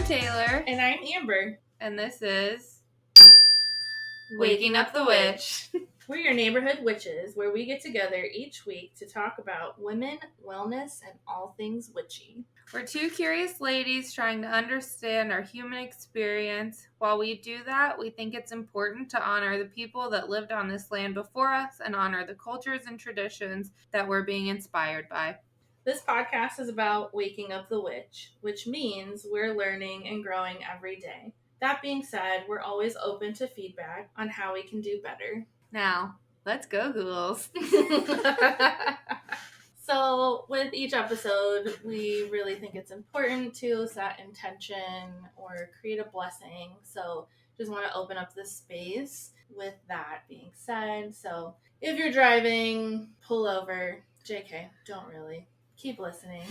I'm Taylar. And I'm Amber. And this is Waking Up the Witch. We're your neighborhood witches, where we get together each week to talk about women, wellness, and all things witchy. We're two curious ladies trying to understand our human experience. While we do that, we think it's important to honor the people that lived on this land before us and honor the cultures and traditions that we're being inspired by. This podcast is about waking up the witch, which means we're learning and growing every day. That being said, we're always open to feedback on how we can do better. Now, let's go, ghouls. So, with each episode, we really think it's important to set intention or create a blessing. So, just want to open up this space with that being said. So, if you're driving, pull over. JK, don't really. Keep listening.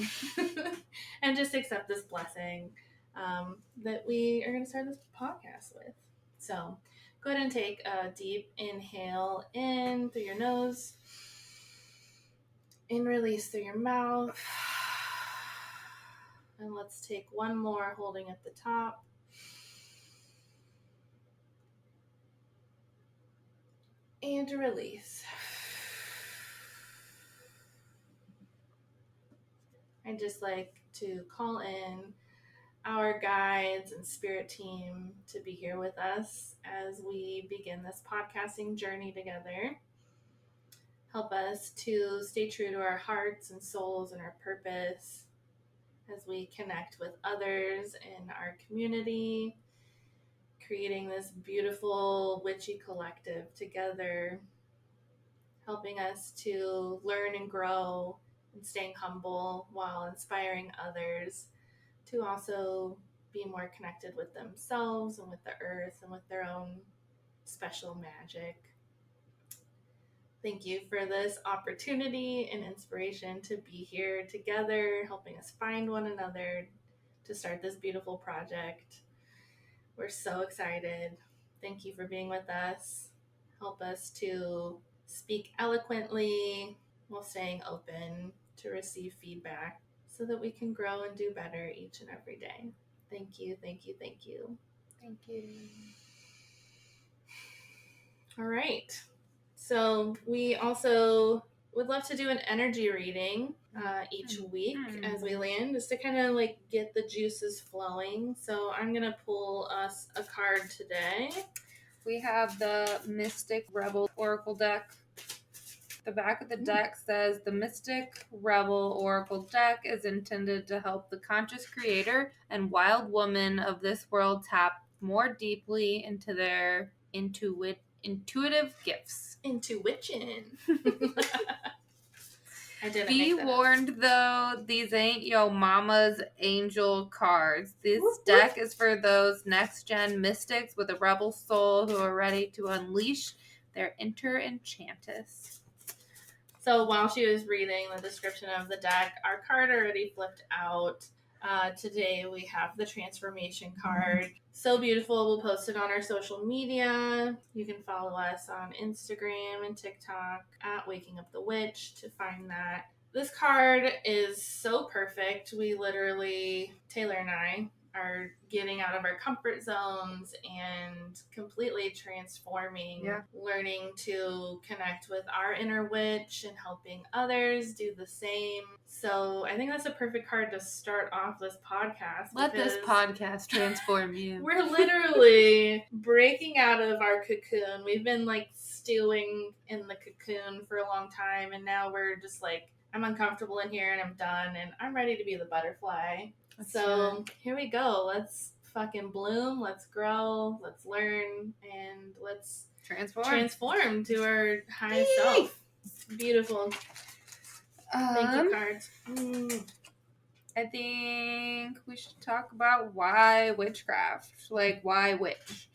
And just accept this blessing that we are going to start this podcast with. So, go ahead and take a deep inhale in through your nose. And release through your mouth. And let's take one more, holding at the top. And release. I'd just like to call in our guides and spirit team to be here with us as we begin this podcasting journey together. Help us to stay true to our hearts and souls and our purpose as we connect with others in our community, creating this beautiful witchy collective together, helping us to learn and grow and staying humble while inspiring others to also be more connected with themselves and with the earth and with their own special magic. Thank you for this opportunity and inspiration to be here together, helping us find one another to start this beautiful project. We're so excited. Thank you for being with us. Help us to speak eloquently while staying open to receive feedback so that we can grow and do better each and every day. Thank you, thank you, thank you. Thank you. All right. So we also would love to do an energy reading each week as we land, just to kind of like get the juices flowing. So I'm going to pull us a card today. We have the Mystic Rebel Oracle deck. The back of the deck says, the Mystic Rebel Oracle deck is intended to help the conscious creator and wild woman of this world tap more deeply into their intuitive gifts. Intuition. I didn't Be warned, though, these ain't yo mama's angel cards. This deck is for those next-gen mystics with a rebel soul who are ready to unleash their inner enchantress. So while she was reading the description of the deck, our card already flipped out. Today we have the transformation card. So beautiful. We'll post it on our social media. You can follow us on Instagram and TikTok at Waking Up the Witch to find that. This card is so perfect. We literally, Taylar and I, are getting out of our comfort zones and completely transforming, learning to connect with our inner witch and helping others do the same. So I think that's a perfect card to start off this podcast. Let this podcast transform you. We're literally breaking out of our cocoon. We've been like stewing in the cocoon for a long time, and now we're just like, I'm uncomfortable in here and I'm done and I'm ready to be the butterfly. So here we go. Let's fucking bloom. Let's grow. Let's learn. And let's transform to our highest self. Beautiful. Thank you, cards. I think we should talk about why witchcraft. Like, why witch?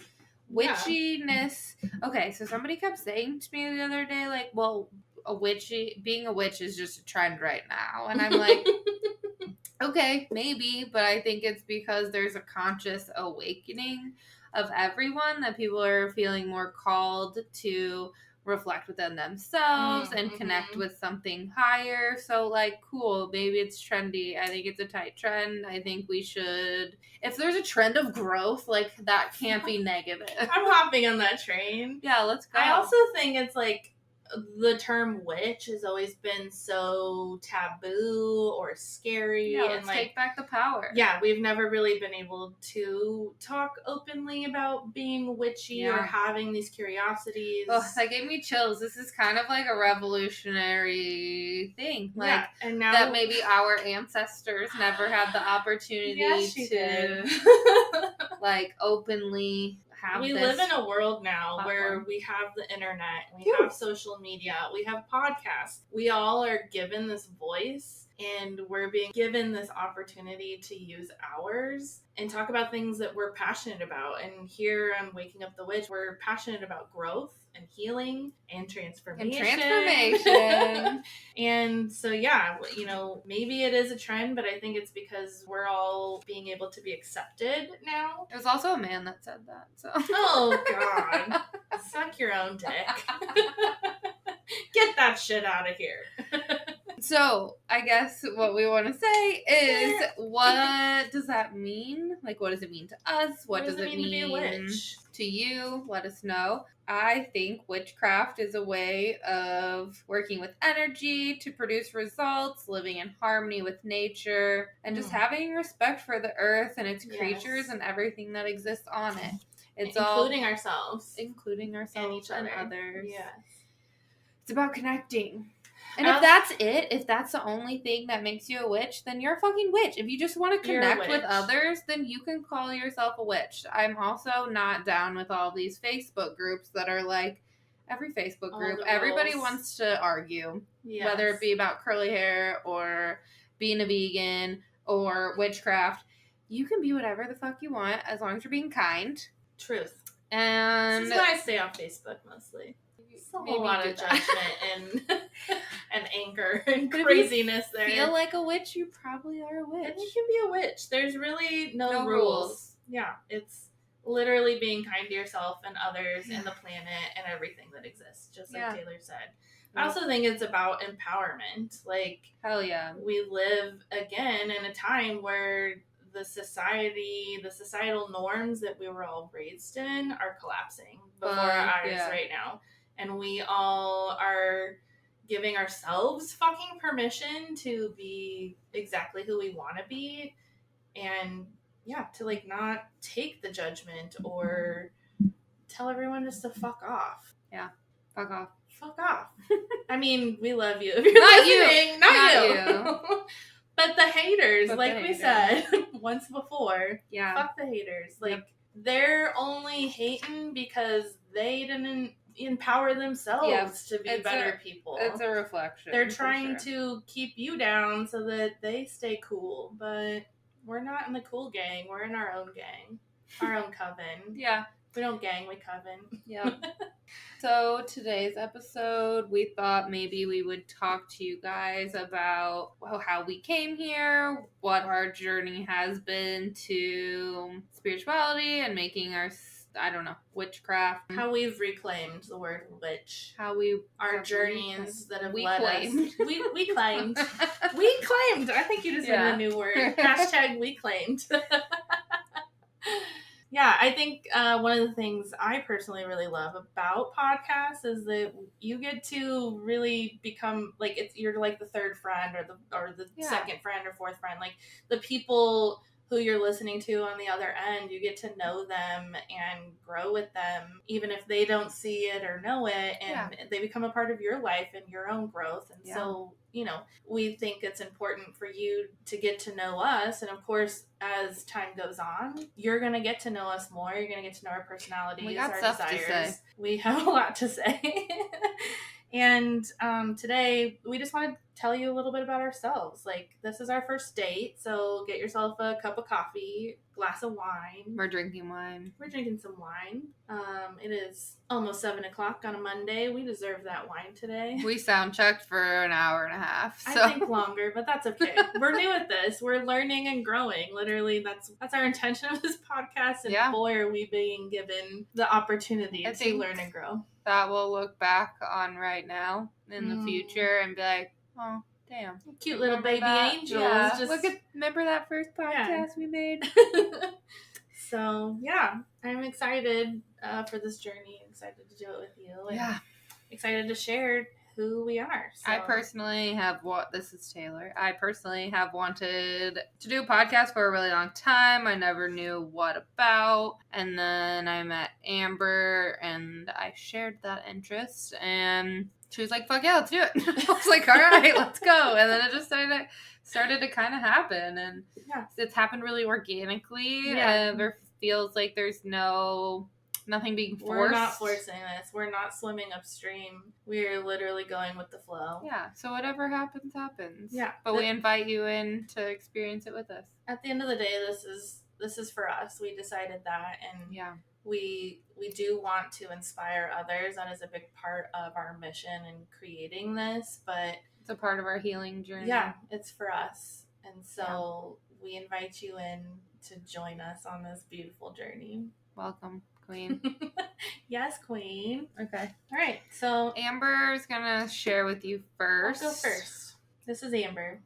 Witchiness. Okay, so somebody kept saying to me the other day, like, well, being a witch is just a trend right now. And I'm like... Okay, maybe, but I think it's because there's a conscious awakening of everyone that people are feeling more called to reflect within themselves and connect with something higher. So, like, cool, maybe it's trendy. I think it's a tight trend. I think we should, if there's a trend of growth, like, that can't be negative. I'm hopping on that train. Yeah, let's go. I also think it's like, the term witch has always been so taboo or scary. Yeah, let's and like take back the power. Yeah, we've never really been able to talk openly about being witchy or having these curiosities. Oh, that gave me chills. This is kind of like a revolutionary thing. Like, and now that maybe our ancestors never had the opportunity to like openly have. We live in a world now where we have the internet, we have social media, we have podcasts. We all are given this voice, and we're being given this opportunity to use ours and talk about things that we're passionate about. And here on Waking Up the Witch, we're passionate about growth and healing and transformation. And so, yeah, you know, maybe it is a trend, but I think it's because we're all being able to be accepted now. There's also a man that said that. So. Oh, God. Suck your own dick. Get that shit out of here. So, I guess what we want to say is, what does that mean? Like, what does it mean to us? What does it mean to be a witch? To you? Let us know. I think witchcraft is a way of working with energy to produce results, living in harmony with nature, and just having respect for the earth and its creatures and everything that exists on it. It's including ourselves. Including ourselves and each other. And others. Yes. It's about connecting. And if that's it, if that's the only thing that makes you a witch, then you're a fucking witch. If you just want to connect with others, then you can call yourself a witch. I'm also not down with all these Facebook groups that are like, every Facebook group, everybody wants to argue. Yes. Whether it be about curly hair or being a vegan or witchcraft. You can be whatever the fuck you want as long as you're being kind. Truth. And this is why I stay off Facebook mostly. It's a whole lot of judgment and anger and craziness there. Feel like a witch, you probably are a witch. And you can be a witch. There's really no rules. Yeah, it's literally being kind to yourself and others and the planet and everything that exists, just like Taylar said. I also think it's about empowerment. Like, hell yeah. We live, again, in a time where the societal norms that we were all raised in are collapsing before our eyes right now. And we all are giving ourselves fucking permission to be exactly who we want to be. And, to, like, not take the judgment or tell everyone just to fuck off. Yeah, fuck off. Fuck off. I mean, we love you. If you're listening, not you. But the haters, we said once before, fuck the haters. Like, they're only hating because they didn't empower themselves to be better people. It's a reflection. They're trying to keep you down so that they stay cool, but we're not in the cool gang. We're in our own gang, our own coven. Yeah. We don't gang, we coven. Yeah. So today's episode, we thought maybe we would talk to you guys about how we came here, what our journey has been to spirituality and making witchcraft. How we've reclaimed the word witch. Our journeys that have led us. We claimed. We claimed. I think you just made a new word. Hashtag we claimed. Yeah, I think one of the things I personally really love about podcasts is that you get to really become you're like the third friend or the second friend or fourth friend. Like, the people who you're listening to on the other end, you get to know them and grow with them, even if they don't see it or know it, and they become a part of your life and your own growth. And so, we think it's important for you to get to know us. And of course, as time goes on, you're going to get to know us more. You're going to get to know our personalities, our desires. We have a lot to say. And today, we just wanted tell you a little bit about ourselves. Like, this is our first date, so get yourself a cup of coffee, glass of wine. We're drinking wine. We're drinking some wine. It is almost 7 o'clock on a Monday. We deserve that wine today. We sound checked for an hour and a half. So. I think longer, but that's okay. We're new at this. We're learning and growing. Literally, that's our intention of this podcast. And boy, are we being given the opportunity to learn and grow. That we'll look back on right now in the future and be like, oh, damn. Cute little baby angels. Yeah. Remember that first podcast we made? So, yeah, I'm excited for this journey. Excited to do it with you. And excited to share who we are. So. I personally have this is Taylar. I personally have wanted to do a podcast for a really long time. I never knew what about. And then I met Amber and I shared that interest and she was like, fuck yeah, let's do it. I was like, all right, let's go. And then it just started to kind of happen. And it's happened really organically. Yeah. There feels like there's nothing being forced. We're not forcing this. We're not swimming upstream. We're literally going with the flow. Yeah. So whatever happens, happens. Yeah. But we invite you in to experience it with us. At the end of the day, this is for us. We decided that, and we do want to inspire others. That is a big part of our mission in creating this, but it's a part of our healing journey. Yeah, it's for us. And so we invite you in to join us on this beautiful journey. Welcome, Queen. Yes, Queen. Okay. All right. So Amber's gonna share with you first. I'll go first. This is Amber.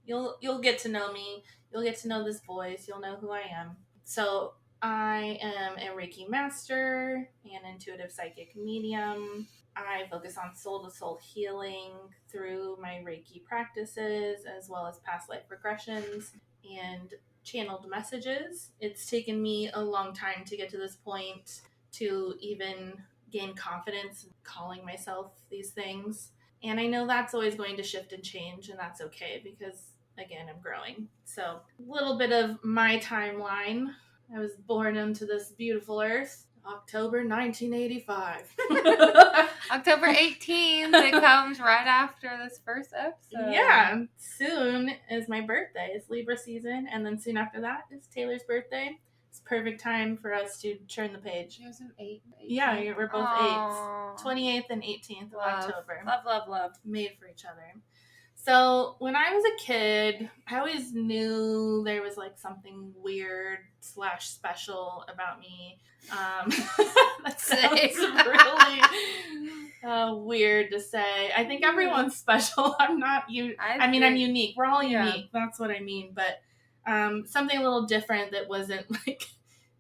You'll get to know me. You'll get to know this voice. You'll know who I am. So I am a Reiki master and intuitive psychic medium. I focus on soul-to-soul healing through my Reiki practices, as well as past life regressions and channeled messages. It's taken me a long time to get to this point to even gain confidence in calling myself these things. And I know that's always going to shift and change, and that's okay because, again, I'm growing. So a little bit of my timeline. I was born into this beautiful earth, October 1985. October 18th. It comes right after this first episode. Yeah. Soon is my birthday. It's Libra season. And then soon after that is Taylor's birthday. It's perfect time for us to turn the page. She was an 8. Yeah, we're both 8s. 28th and 18th of October. Love. Made for each other. So when I was a kid, I always knew there was like something weird / special about me. That sounds really weird to say. I think everyone's special. I'm not I'm unique. We're all unique. That's what I mean. But something a little different that wasn't like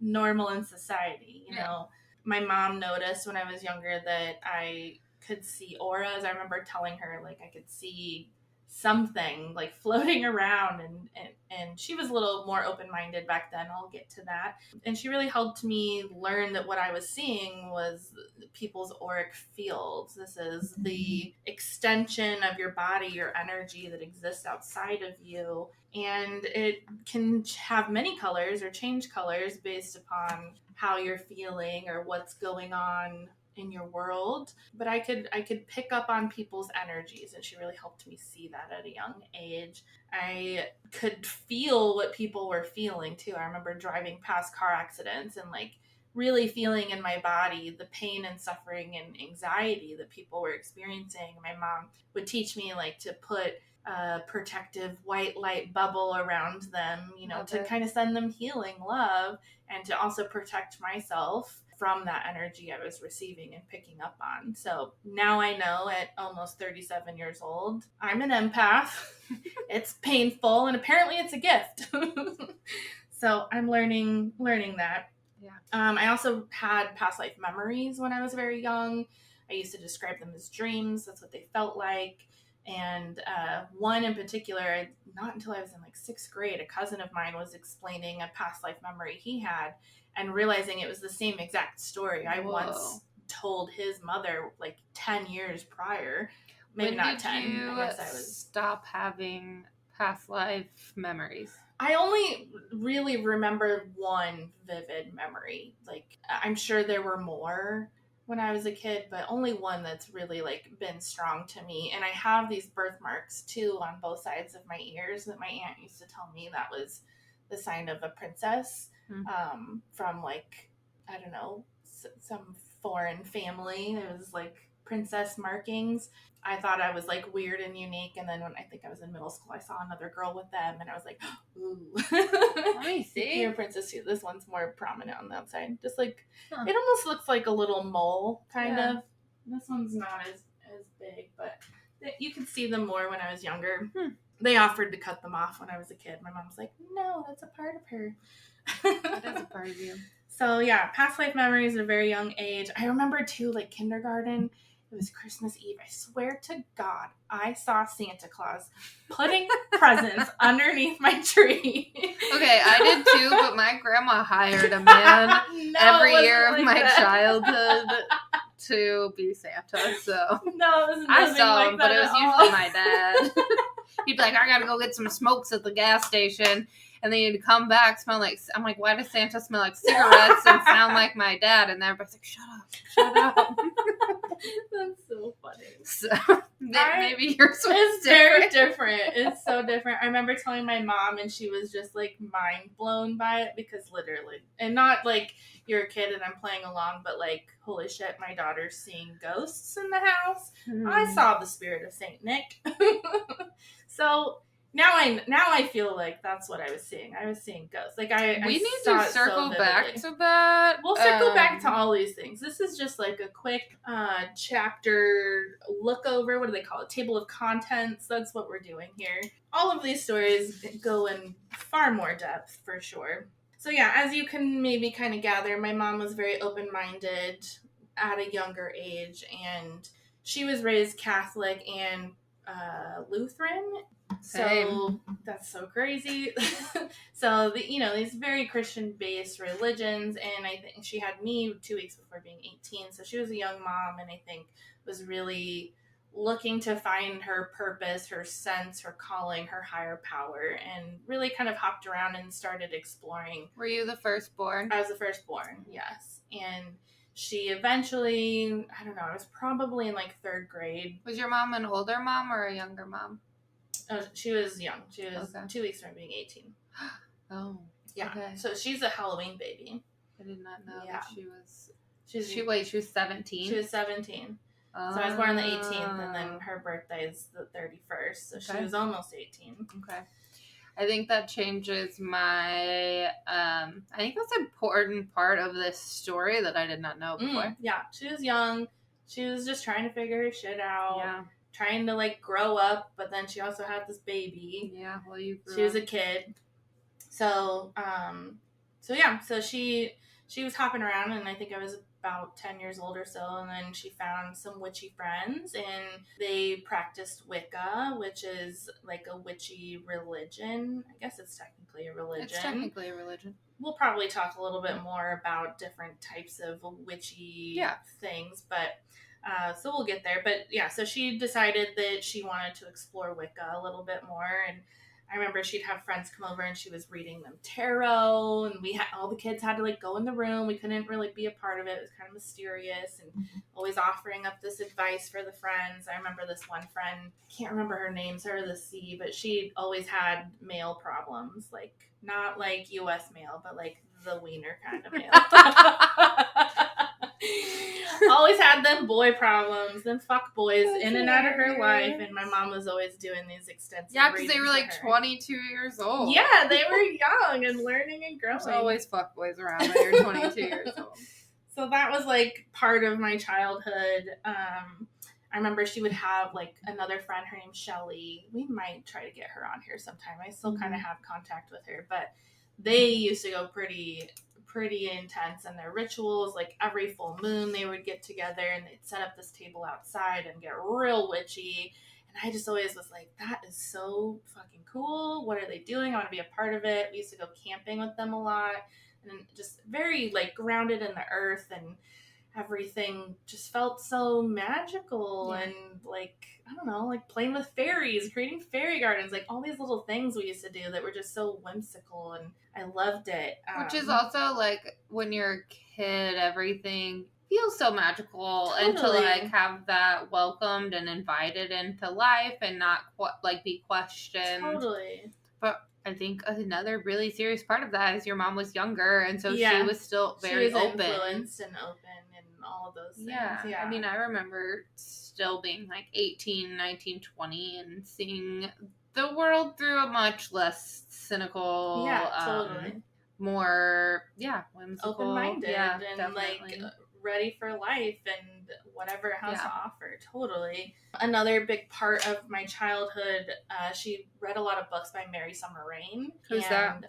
normal in society. You know, my mom noticed when I was younger that I could see auras. I remember telling her like I could see something like floating around and she was a little more open-minded back then. I'll get to that. And she really helped me learn that what I was seeing was people's auric fields. This is the extension of your body, your energy that exists outside of you. And it can have many colors or change colors based upon how you're feeling or what's going on in your world. But I could pick up on people's energies, and she really helped me see that at a young age. I could feel what people were feeling too. I remember driving past car accidents and like really feeling in my body the pain and suffering and anxiety that people were experiencing. My mom would teach me like to put a protective white light bubble around them, you know, to kind of send them healing love and to also protect myself from that energy I was receiving and picking up on. So now I know at almost 37 years old, I'm an empath. It's painful, and apparently it's a gift. So I'm learning that. Yeah. I also had past life memories when I was very young. I used to describe them as dreams. That's what they felt like. And one in particular, not until I was in like 6th grade, a cousin of mine was explaining a past life memory he had and realizing it was the same exact story I once told his mother like 10 years prior. Maybe not 10. I guess I was stop having past life memories. I only really remember one vivid memory. Like, I'm sure there were more, when I was a kid, but only one that's really like been strong to me. And I have these birthmarks too on both sides of my ears that my aunt used to tell me that was the sign of a princess, from like, I don't know, some foreign family. It was like princess markings. I thought I was like weird and unique, and then when I think I was in middle school, I saw another girl with them, and I was like, "Ooh, Let me see. you're a princess too." This one's more prominent on the outside, just like it almost looks like a little mole, kind of. This one's not as big, but you could see them more when I was younger. They offered to cut them off when I was a kid. My mom's like, "No, that's a part of her." That is a part of you. So yeah, past life memories at a very young age. I remember too, like kindergarten. It was Christmas Eve. I swear to God, I saw Santa Claus putting presents underneath my tree. Okay, I did too, but my grandma hired a man every year of my childhood to be Santa. So no, it was I saw like him, but it was usually my dad. He'd be like, "I gotta go get some smokes at the gas station." And then he'd come back, smell like, I'm like, why does Santa smell like cigarettes and sound like my dad? And everybody's like, shut up. That's so funny. So, maybe yours was It's very different. It's so different. I remember telling my mom, and she was just like mind blown by it, because literally, and not like you're a kid and I'm playing along, but like, holy shit, my daughter's seeing ghosts in the house. I saw the spirit of Saint Nick. So now I feel like that's what I was seeing. I was seeing ghosts. Like we need to circle back to that. We'll circle back to all these things. This is just like a quick chapter look over. What do they call it? Table of contents. That's what we're doing here. All of these stories go in far more depth for sure. So yeah, as you can maybe kind of gather, my mom was very open-minded at a younger age, and she was raised Catholic and Lutheran. Same. So that's so crazy. So these very Christian-based religions, and I think she had me 2 weeks before being 18, so she was a young mom, and I think was really looking to find her purpose, her sense, her calling, her higher power, and really kind of hopped around and started exploring. Were you the firstborn? I was the firstborn, yes. And she eventually, I don't know, I was probably in like 3rd grade. Was your mom an older mom or a younger mom? She was young. She was 2 weeks from being 18. Oh. Yeah. Okay. So she's a Halloween baby. I did not know that she was... She was 17? She was 17. So I was born on the 18th, and then her birthday is the 31st. So she was almost 18. Okay. I think that changes my... I think that's an important part of this story that I did not know before. Yeah. She was young. She was just trying to figure her shit out. Yeah. Trying to like grow up, but then she also had this baby. Yeah, well, she was a kid. So so she was hopping around, and I think I was about 10 years old or so, and then she found some witchy friends, and they practiced Wicca, which is like a witchy religion. I guess it's technically a religion. It's technically a religion. We'll probably talk a little bit more about different types of witchy things, but so we'll get there. But yeah, so she decided that she wanted to explore Wicca a little bit more. And I remember she'd have friends come over, and she was reading them tarot, and all the kids had to like go in the room. We couldn't really be a part of it. It was kind of mysterious, and always offering up this advice for the friends. I remember this one friend, I can't remember her name, started with a C, but she always had male problems, like not like US male, but like the wiener kind of male. Always had them boy problems, them fuck boys in and out of her life, and my mom was always doing these extensive because they were like 22 years old. Yeah, they were young and learning and growing. There's always fuck boys around when you're 22 years old. So that was like part of my childhood. I remember she would have like another friend, her name's Shelly. We might try to get her on here sometime. I still kind of have contact with her, but they used to go pretty intense in their rituals. Like every full moon they would get together, and they'd set up this table outside and get real witchy. And I just always was like, that is so fucking cool. What are they doing? I want to be a part of it. We used to go camping with them a lot, and just very like grounded in the earth, and everything just felt so magical. And like, I don't know, like playing with fairies, creating fairy gardens, like all these little things we used to do that were just so whimsical, and I loved it. Which is also like when you're a kid, everything feels so magical. Totally. And to like have that welcomed and invited into life and not like be questioned. Totally. But I think another really serious part of that is your mom was younger, and so Yeah. she was still very she was open. influenced and open and all of those things. Yeah. I mean, I remember still being like 18, 19, 20 and seeing the world through a much less cynical, totally. more, whimsical. Open-minded yeah, and definitely. like ready for life and whatever it has Yeah. to offer. Totally. Another big part of my childhood, she read a lot of books by Mary Summer Rain. Who's that?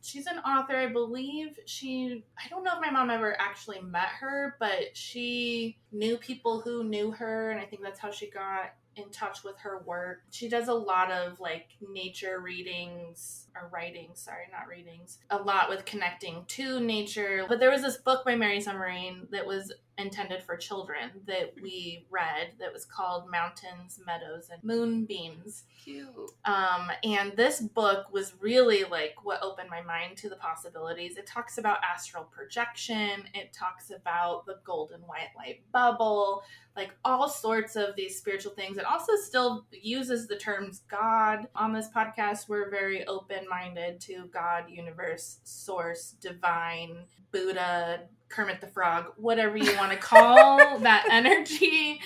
She's an author, I believe. I don't know if my mom ever actually met her, but she knew people who knew her, and I think that's how she got in touch with her work. She does a lot of like nature readings or writings, sorry, not readings. A lot with connecting to nature. But there was this book by Mary Summer Rain that was intended for children that we read that was called Mountains, Meadows, and Moonbeams. Cute. And this book was really like what opened my mind to the possibilities. It talks about astral projection. It talks about the golden white light bubble, like all sorts of these spiritual things. It also still uses the terms God. On this podcast, we're very open-minded to God, universe, source, divine, Buddha, Kermit the Frog, whatever you want to call that energy.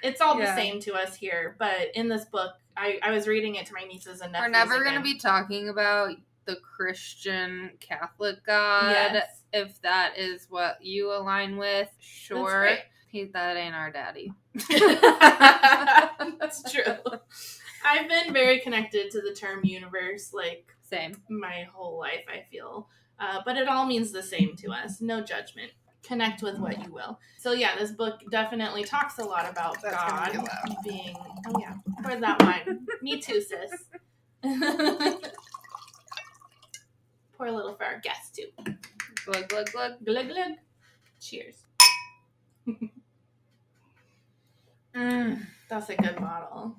It's all the same to us here. But in this book, I was reading it to my nieces and nephews. We're never going to be talking about the Christian Catholic God. Yes. If that is what you align with, sure. That ain't our daddy. That's true. I've been very connected to the term universe, like, same, my whole life, I feel. But it all means the same to us. No judgment. Connect with what you will. So yeah, this book definitely talks a lot about God being... Oh yeah, pour that wine. Me too, sis. Pour a little for our guests too. Glug, glug, glug. Glug, glug. Cheers. That's a good bottle.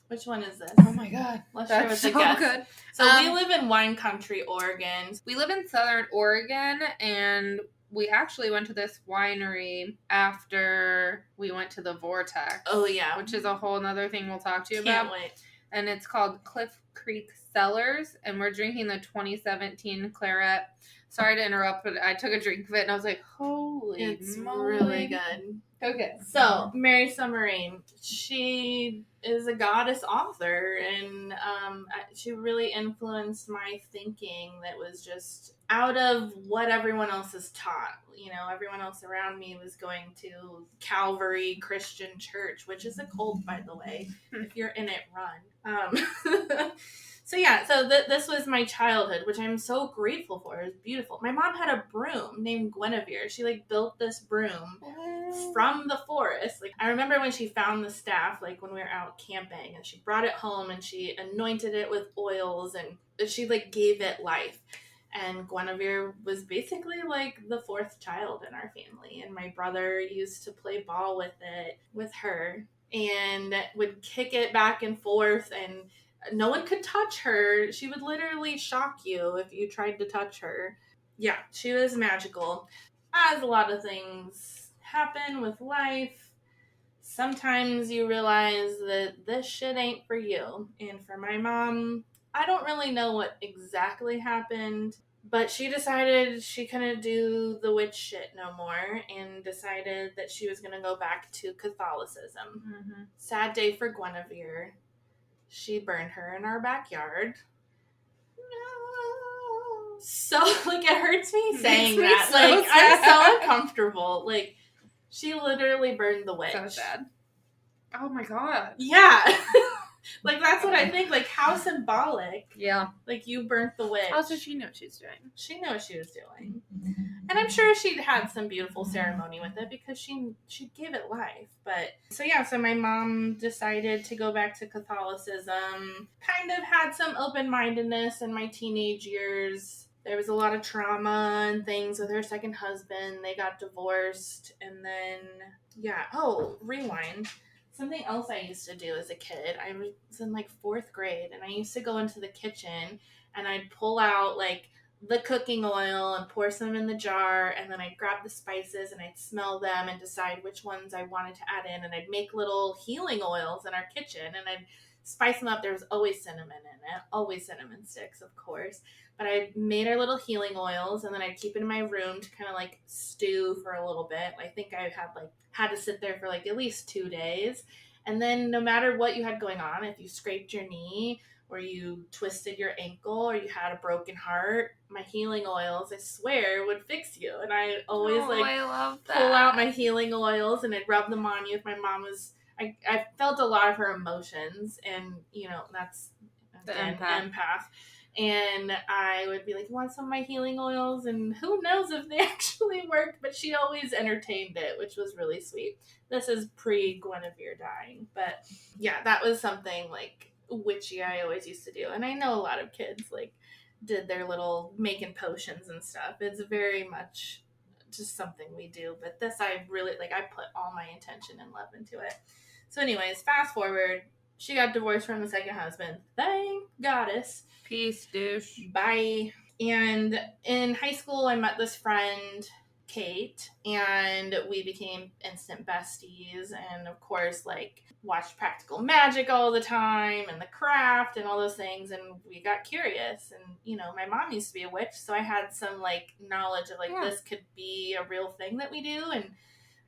Which one is this? Oh my god. Let's share with the guests. Good. So we live in wine country, Oregon. We live in Southern Oregon, and we actually went to this winery after we went to the Vortex. Oh, yeah. Which is a whole other thing we'll talk to you about. Can't wait. And it's called Cliff Creek Cellars, and we're drinking the 2017 Claret. Sorry to interrupt, but I took a drink of it, and I was like, holy It's moly. really good. Okay. So, Mary Summer Rain, she is a goddess author, and she really influenced my thinking that was just out of what everyone else is taught. You know, everyone else around me was going to Calvary Christian Church, which is a cult, by the way. If you're in it, run. So yeah, this was my childhood, which I'm so grateful for. It was beautiful. My mom had a broom named Guinevere. She like built this broom from the forest. Like, I remember when she found the staff, like when we were out camping, and she brought it home and she anointed it with oils and she like gave it life. And Guinevere was basically like the fourth child in our family. And my brother used to play ball with her and would kick it back and forth, and no one could touch her. She would literally shock you if you tried to touch her. Yeah, she was magical. As a lot of things happen with life, sometimes you realize that this shit ain't for you. And for my mom, I don't really know what exactly happened, but she decided she couldn't do the witch shit no more and decided that she was going to go back to Catholicism. Mm-hmm. Sad day for Guinevere. She burned her in our backyard. No. So, like, it hurts me saying that. So like, sad. I'm so uncomfortable. Like, she literally burned the witch. So sad. Oh my god. Yeah. Like, that's what I think. Like, how symbolic. Yeah. Like, you burnt the witch. Also, she knew what she was doing. She knew what she was doing. And I'm sure she'd had some beautiful ceremony with it because she gave it life. But, so my mom decided to go back to Catholicism. Kind of had some open-mindedness in my teenage years. There was a lot of trauma and things with her second husband. They got divorced. And then, rewind. Something else I used to do as a kid, I was in like 4th grade, and I used to go into the kitchen and I'd pull out like the cooking oil and pour some in the jar, and then I'd grab the spices and I'd smell them and decide which ones I wanted to add in, and I'd make little healing oils in our kitchen, and I'd spice them up. There was always cinnamon in it, always cinnamon sticks, of course, but I made our little healing oils, and then I'd keep it in my room to kind of like stew for a little bit. I think I had to sit there for like at least 2 days, and then no matter what you had going on, if you scraped your knee or you twisted your ankle or you had a broken heart, my healing oils, I swear, would fix you. And I always I love that. pull out my healing oils and I'd rub them on you. If my mom was, I felt a lot of her emotions, and that's The empath. And I would be like, you want some of my healing oils? And who knows if they actually worked, but she always entertained it, which was really sweet. This is pre-Guinevere dying. But yeah, that was something like witchy I always used to do. And I know a lot of kids like did their little making potions and stuff. It's very much just something we do. But this, I really, I put all my intention and love into it. So anyways, fast forward. She got divorced from the second husband. Thank goddess. Peace, douche. Bye. And in high school, I met this friend, Kate, and we became instant besties. And of course, watched Practical Magic all the time and The Craft and all those things. And we got curious. And, my mom used to be a witch, so I had some, knowledge of, this could be a real thing that we do. And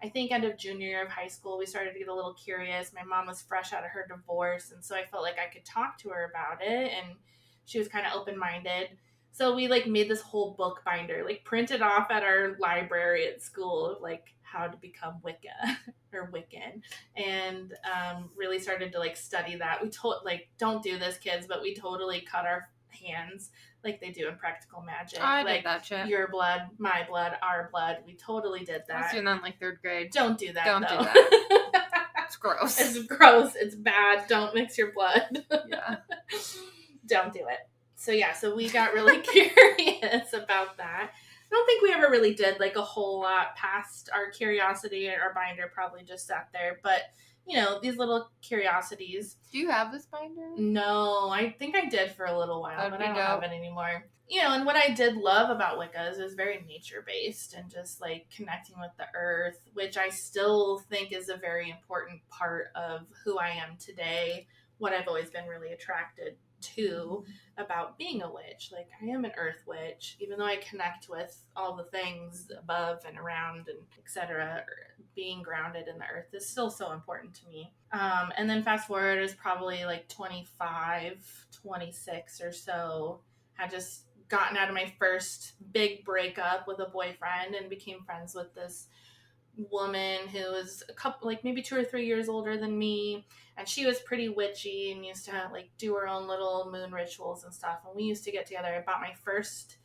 I think end of junior year of high school, we started to get a little curious. My mom was fresh out of her divorce, and so I felt like I could talk to her about it, and she was kind of open-minded. So we made this whole book binder, printed off at our library at school of how to become Wicca or Wiccan, and really started to study that. We don't do this, kids, but we totally cut our hands like they do in Practical Magic. I did that shit. Your blood, my blood, our blood. We totally did that. I was doing that in 3rd grade. Don't do that. Don't do that. It's gross. It's gross. It's bad. Don't mix your blood. Yeah. Don't do it. So we got really curious about that. I don't think we ever really did a whole lot past our curiosity. Our binder probably just sat there, but these little curiosities. Do you have this binder? No, I think I did for a little while, but I don't have it anymore. And what I did love about Wicca is it was very nature-based and just connecting with the earth, which I still think is a very important part of who I am today, what I've always been really attracted to about being a witch. I am an earth witch, even though I connect with all the things above and around and etc. Being grounded in the earth is still so important to me. And then fast forward is probably 25, 26 or so, had just gotten out of my first big breakup with a boyfriend and became friends with this woman who was a couple, maybe 2 or 3 years older than me, and she was pretty witchy and used to have, do her own little moon rituals and stuff. And we used to get together. I bought my first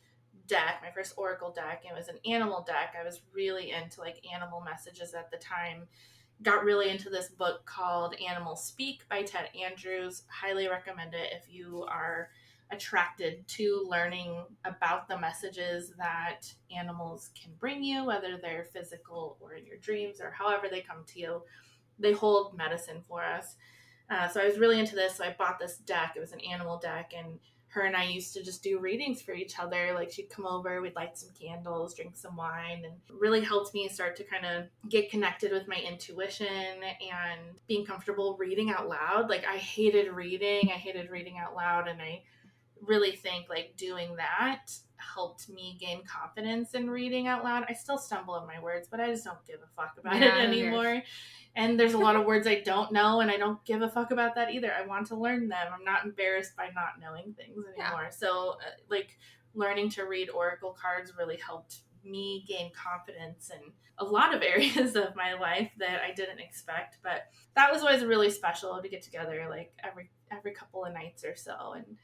deck, my first oracle deck. It was an animal deck. I was really into animal messages at the time. Got really into this book called Animals Speak by Ted Andrews. Highly recommend it if you are attracted to learning about the messages that animals can bring you, whether they're physical or in your dreams or however they come to you. They hold medicine for us. So I was really into this. So I bought this deck. It was an animal deck, and her and I used to just do readings for each other. She'd come over, we'd light some candles, drink some wine, and really helped me start to kind of get connected with my intuition and being comfortable reading out loud. I hated reading out loud, and I really think doing that helped me gain confidence in reading out loud. I still stumble on my words, but I just don't give a fuck about it anymore. And there's a lot of words I don't know, and I don't give a fuck about that either. I want to learn them. I'm not embarrassed by not knowing things anymore. Yeah. So learning to read oracle cards really helped me gain confidence in a lot of areas of my life that I didn't expect. But that was always really special to get together every couple of nights or so. And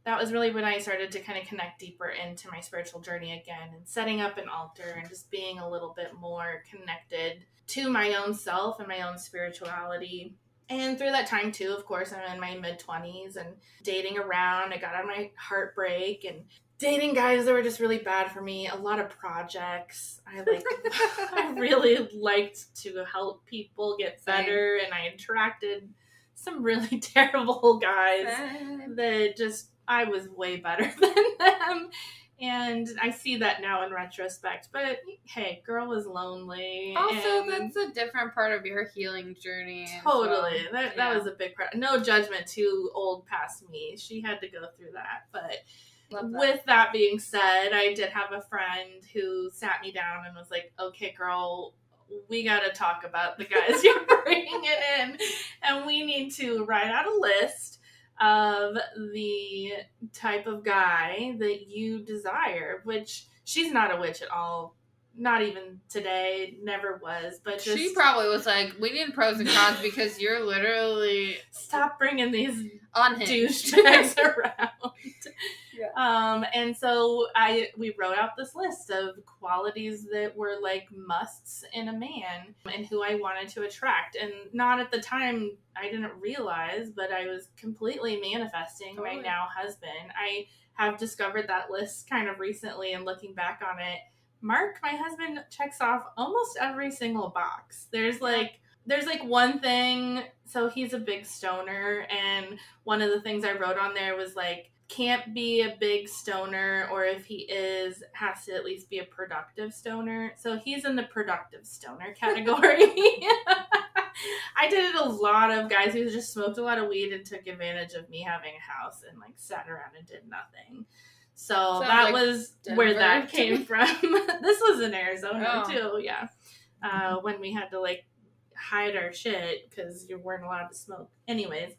that was really when I started to kind of connect deeper into my spiritual journey again, and setting up an altar and just being a little bit more connected to my own self and my own spirituality. And through that time too, of course, I'm in my mid-20s and dating around. I got out of my heartbreak and dating guys that were just really bad for me. A lot of projects. I really liked to help people get better, and I attracted some really terrible guys that just, I was way better than them. And I see that now in retrospect. But hey, girl was lonely. Also, that's a different part of your healing journey. Totally. That was a big part. No judgment to old past me. She had to go through that. But with that being said, I did have a friend who sat me down and was like, okay, girl, we got to talk about the guys you're bringing in. And we need to write out a list of the type of guy that you desire, which she's not a witch at all. Not even today, never was, but just... She probably was like, we need pros and cons because you're literally... Stop bringing these unhinged douchebags around. Yeah. And so we wrote out this list of qualities that were like musts in a man and who I wanted to attract. And not at the time, I didn't realize, but I was completely manifesting my now husband. I have discovered that list kind of recently, and looking back on it, Mark, my husband, checks off almost every single box. There's like one thing, so he's a big stoner, and one of the things I wrote on there was like, can't be a big stoner, or if he is, has to at least be a productive stoner. So he's in the productive stoner category. I dated a lot of guys who just smoked a lot of weed and took advantage of me having a house and like sat around and did nothing. So sounds that like was Denver where that came from. This was in Arizona too, yeah. When we had to like hide our shit because you weren't allowed to smoke. Anyways,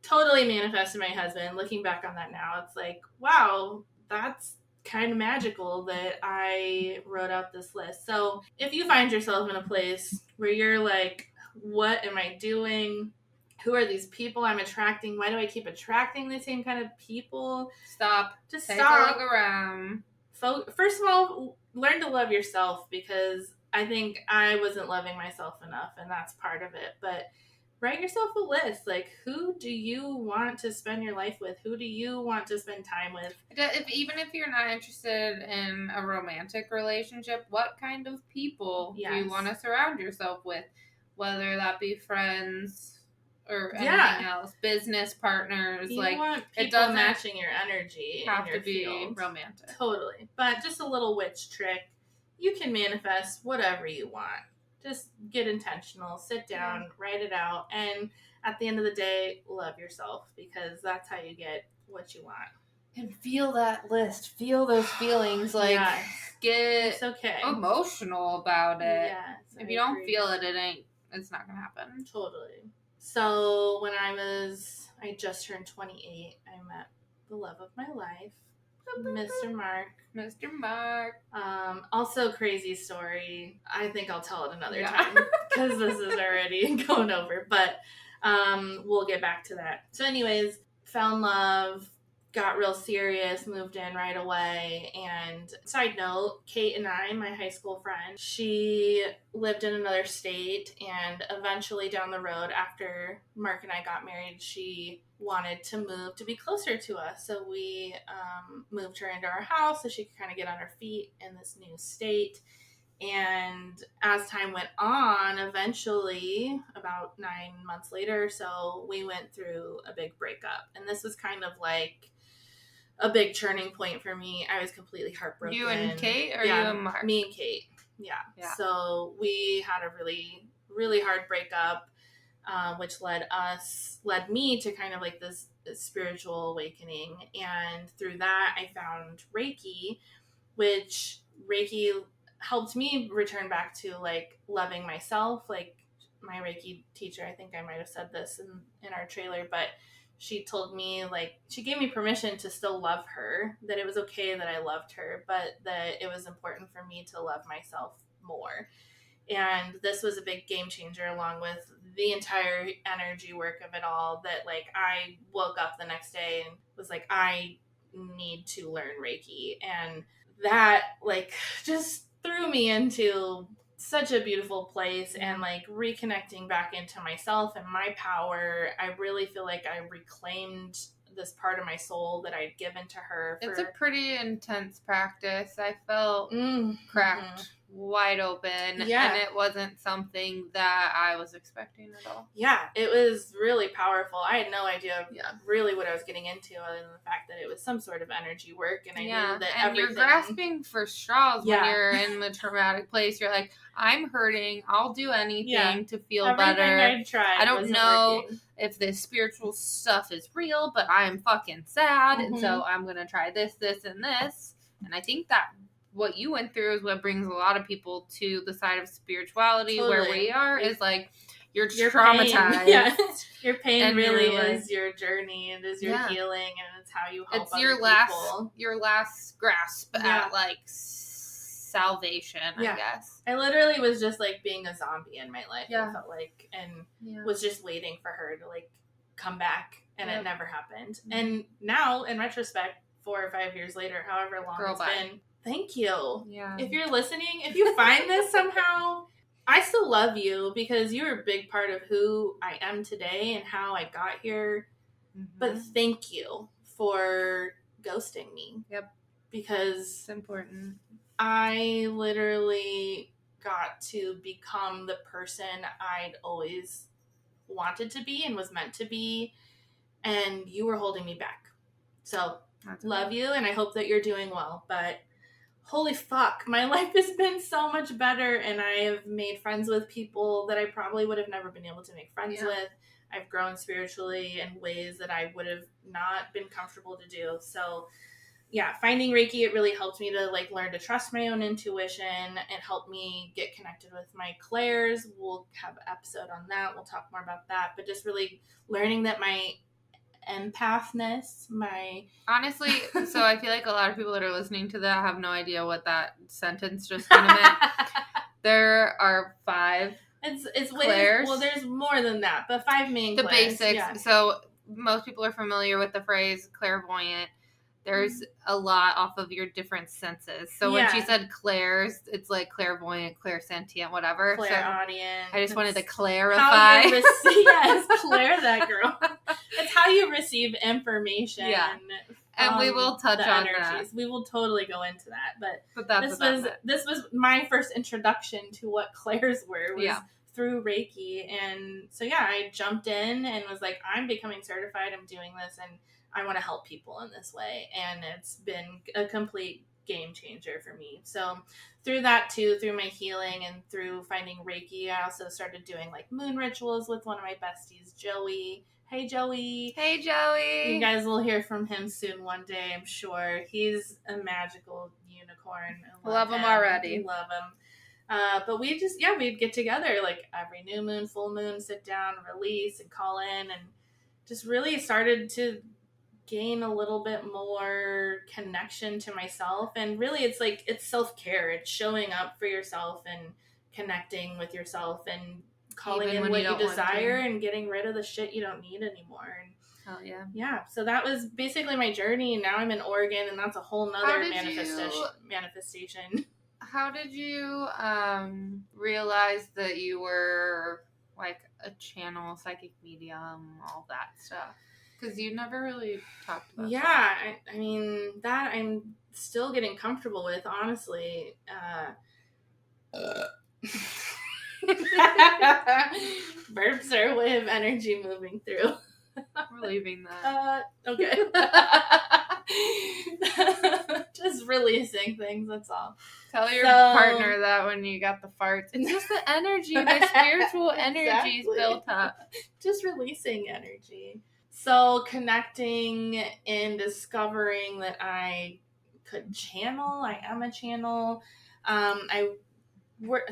totally manifested my husband. Looking back on that now, it's like, wow, that's kind of magical that I wrote out this list. So if you find yourself in a place where you're like, what am I doing? Who are these people I'm attracting? Why do I keep attracting the same kind of people? Stop. Just take stop. A look around. First of all, learn to love yourself, because I think I wasn't loving myself enough, and that's part of it. But write yourself a list. Like, who do you want to spend your life with? Who do you want to spend time with? Even if you're not interested in a romantic relationship, what kind of people do you want to surround yourself with? Whether that be friends or anything else, business partners. You like, want people it doesn't matching your energy. Have in your to be field. Romantic. Totally. But just a little witch trick. You can manifest whatever you want. Just get intentional, sit down, write it out, and at the end of the day, love yourself, because that's how you get what you want. And feel that list. Feel those feelings. Like, get emotional about it. Yes, if you don't feel it, it's not going to happen. Totally. So when I just turned 28, I met the love of my life, Mr. Mark. Mr. Mark. Also, crazy story. I think I'll tell it another time, because this is already going over. But we'll get back to that. So anyways, fell in love, got real serious, moved in right away. And side note, Kate and I, my high school friend, she lived in another state, and eventually down the road, after Mark and I got married, she wanted to move to be closer to us. So we moved her into our house so she could kind of get on her feet in this new state. And as time went on, eventually, about 9 months later or so, we went through a big breakup. And this was kind of like a big turning point for me. I was completely heartbroken. You and Kate, or you and Mark? Me and Kate. Yeah. So we had a really, really hard breakup, which led me to kind of like this spiritual awakening. And through that, I found Reiki, which Reiki helped me return back to like loving myself. Like, my Reiki teacher, I think I might have said this in our trailer, but she told me, like, she gave me permission to still love her, that it was okay that I loved her, but that it was important for me to love myself more. And this was a big game changer, along with the entire energy work of it all, that like I woke up the next day and was like, I need to learn Reiki. And that like just threw me into such a beautiful place, and like reconnecting back into myself and my power. I really feel like I reclaimed this part of my soul that I'd given to her. It's a pretty intense practice. I felt cracked wide open, and it wasn't something that I was expecting at all. Yeah, it was really powerful. I had no idea really what I was getting into, other than the fact that it was some sort of energy work, and I knew that and you're grasping for straws when you're in the traumatic place. You're like, I'm hurting. I'll do anything to feel better. I don't know if this spiritual stuff is real, but I'm fucking sad, and so I'm gonna try this, and this. And I think that what you went through is what brings a lot of people to the side of spirituality where we are, is like, you're traumatized. Pain. Your pain really is your journey. It is your healing, and it's how you help other people. Your last grasp at, like, salvation, I guess. I literally was just, like, being a zombie in my life, I felt like, and was just waiting for her to, like, come back, and it never happened. And now, in retrospect, 4 or 5 years later, however long it's been, thank you. Yeah. If you're listening, if you find this somehow, I still love you, because you're a big part of who I am today and how I got here. But thank you for ghosting me. Yep. Because it's important. I literally got to become the person I'd always wanted to be and was meant to be, and you were holding me back. So, love you, and I hope that you're doing well. But holy fuck, my life has been so much better, and I have made friends with people that I probably would have never been able to make friends with. I've grown spiritually in ways that I would have not been comfortable to do. So, finding Reiki, it really helped me to, like, learn to trust my own intuition. It helped me get connected with my clairs. We'll have an episode on that. We'll talk more about that. But just really learning that my empathness, honestly, so I feel like a lot of people that are listening to that have no idea what that sentence just kind of meant. There are 5 it's clairs. Well, there's more than that, but 5 main the clairs. Basics. So most people are familiar with the phrase clairvoyant. There's a lot off of your different senses. So when she said clairs, it's like clairvoyant, clairsentient, whatever. Clairaudient. So I just wanted to clarify. Yes, clair that girl. It's how you receive information. Yeah. And we will touch on that. We will totally go into that. But that's this was my first introduction to what clairs were. Was through Reiki. And so I jumped in and was like, I'm becoming certified. I'm doing this, and I want to help people in this way. And it's been a complete game changer for me. So through that too, through my healing and through finding Reiki, I also started doing, like, moon rituals with one of my besties, Joey. Hey, Joey. Hey, Joey. You guys will hear from him soon one day, I'm sure. He's a magical unicorn. Love him already. Love him. But we just, we'd get together, like, every new moon, full moon, sit down, release, and call in, and just really started to gain a little bit more connection to myself. And really, it's like, it's self-care. It's showing up for yourself and connecting with yourself and calling in what you desire and getting rid of the shit you don't need anymore. And hell yeah. Yeah. So that was basically my journey. And now I'm in Oregon, and that's a whole nother manifestation. How did you realize that you were, like, a channel, psychic medium, all that stuff? Because you never really talked about that. I mean, that I'm still getting comfortable with, honestly. Burps are a way of energy moving through. We're leaving that. Okay. Just releasing things, that's all. Tell your partner that when you got the farts. It's just the energy, my spiritual energy's built up. Just releasing energy. So connecting and discovering that I could channel. I am a channel.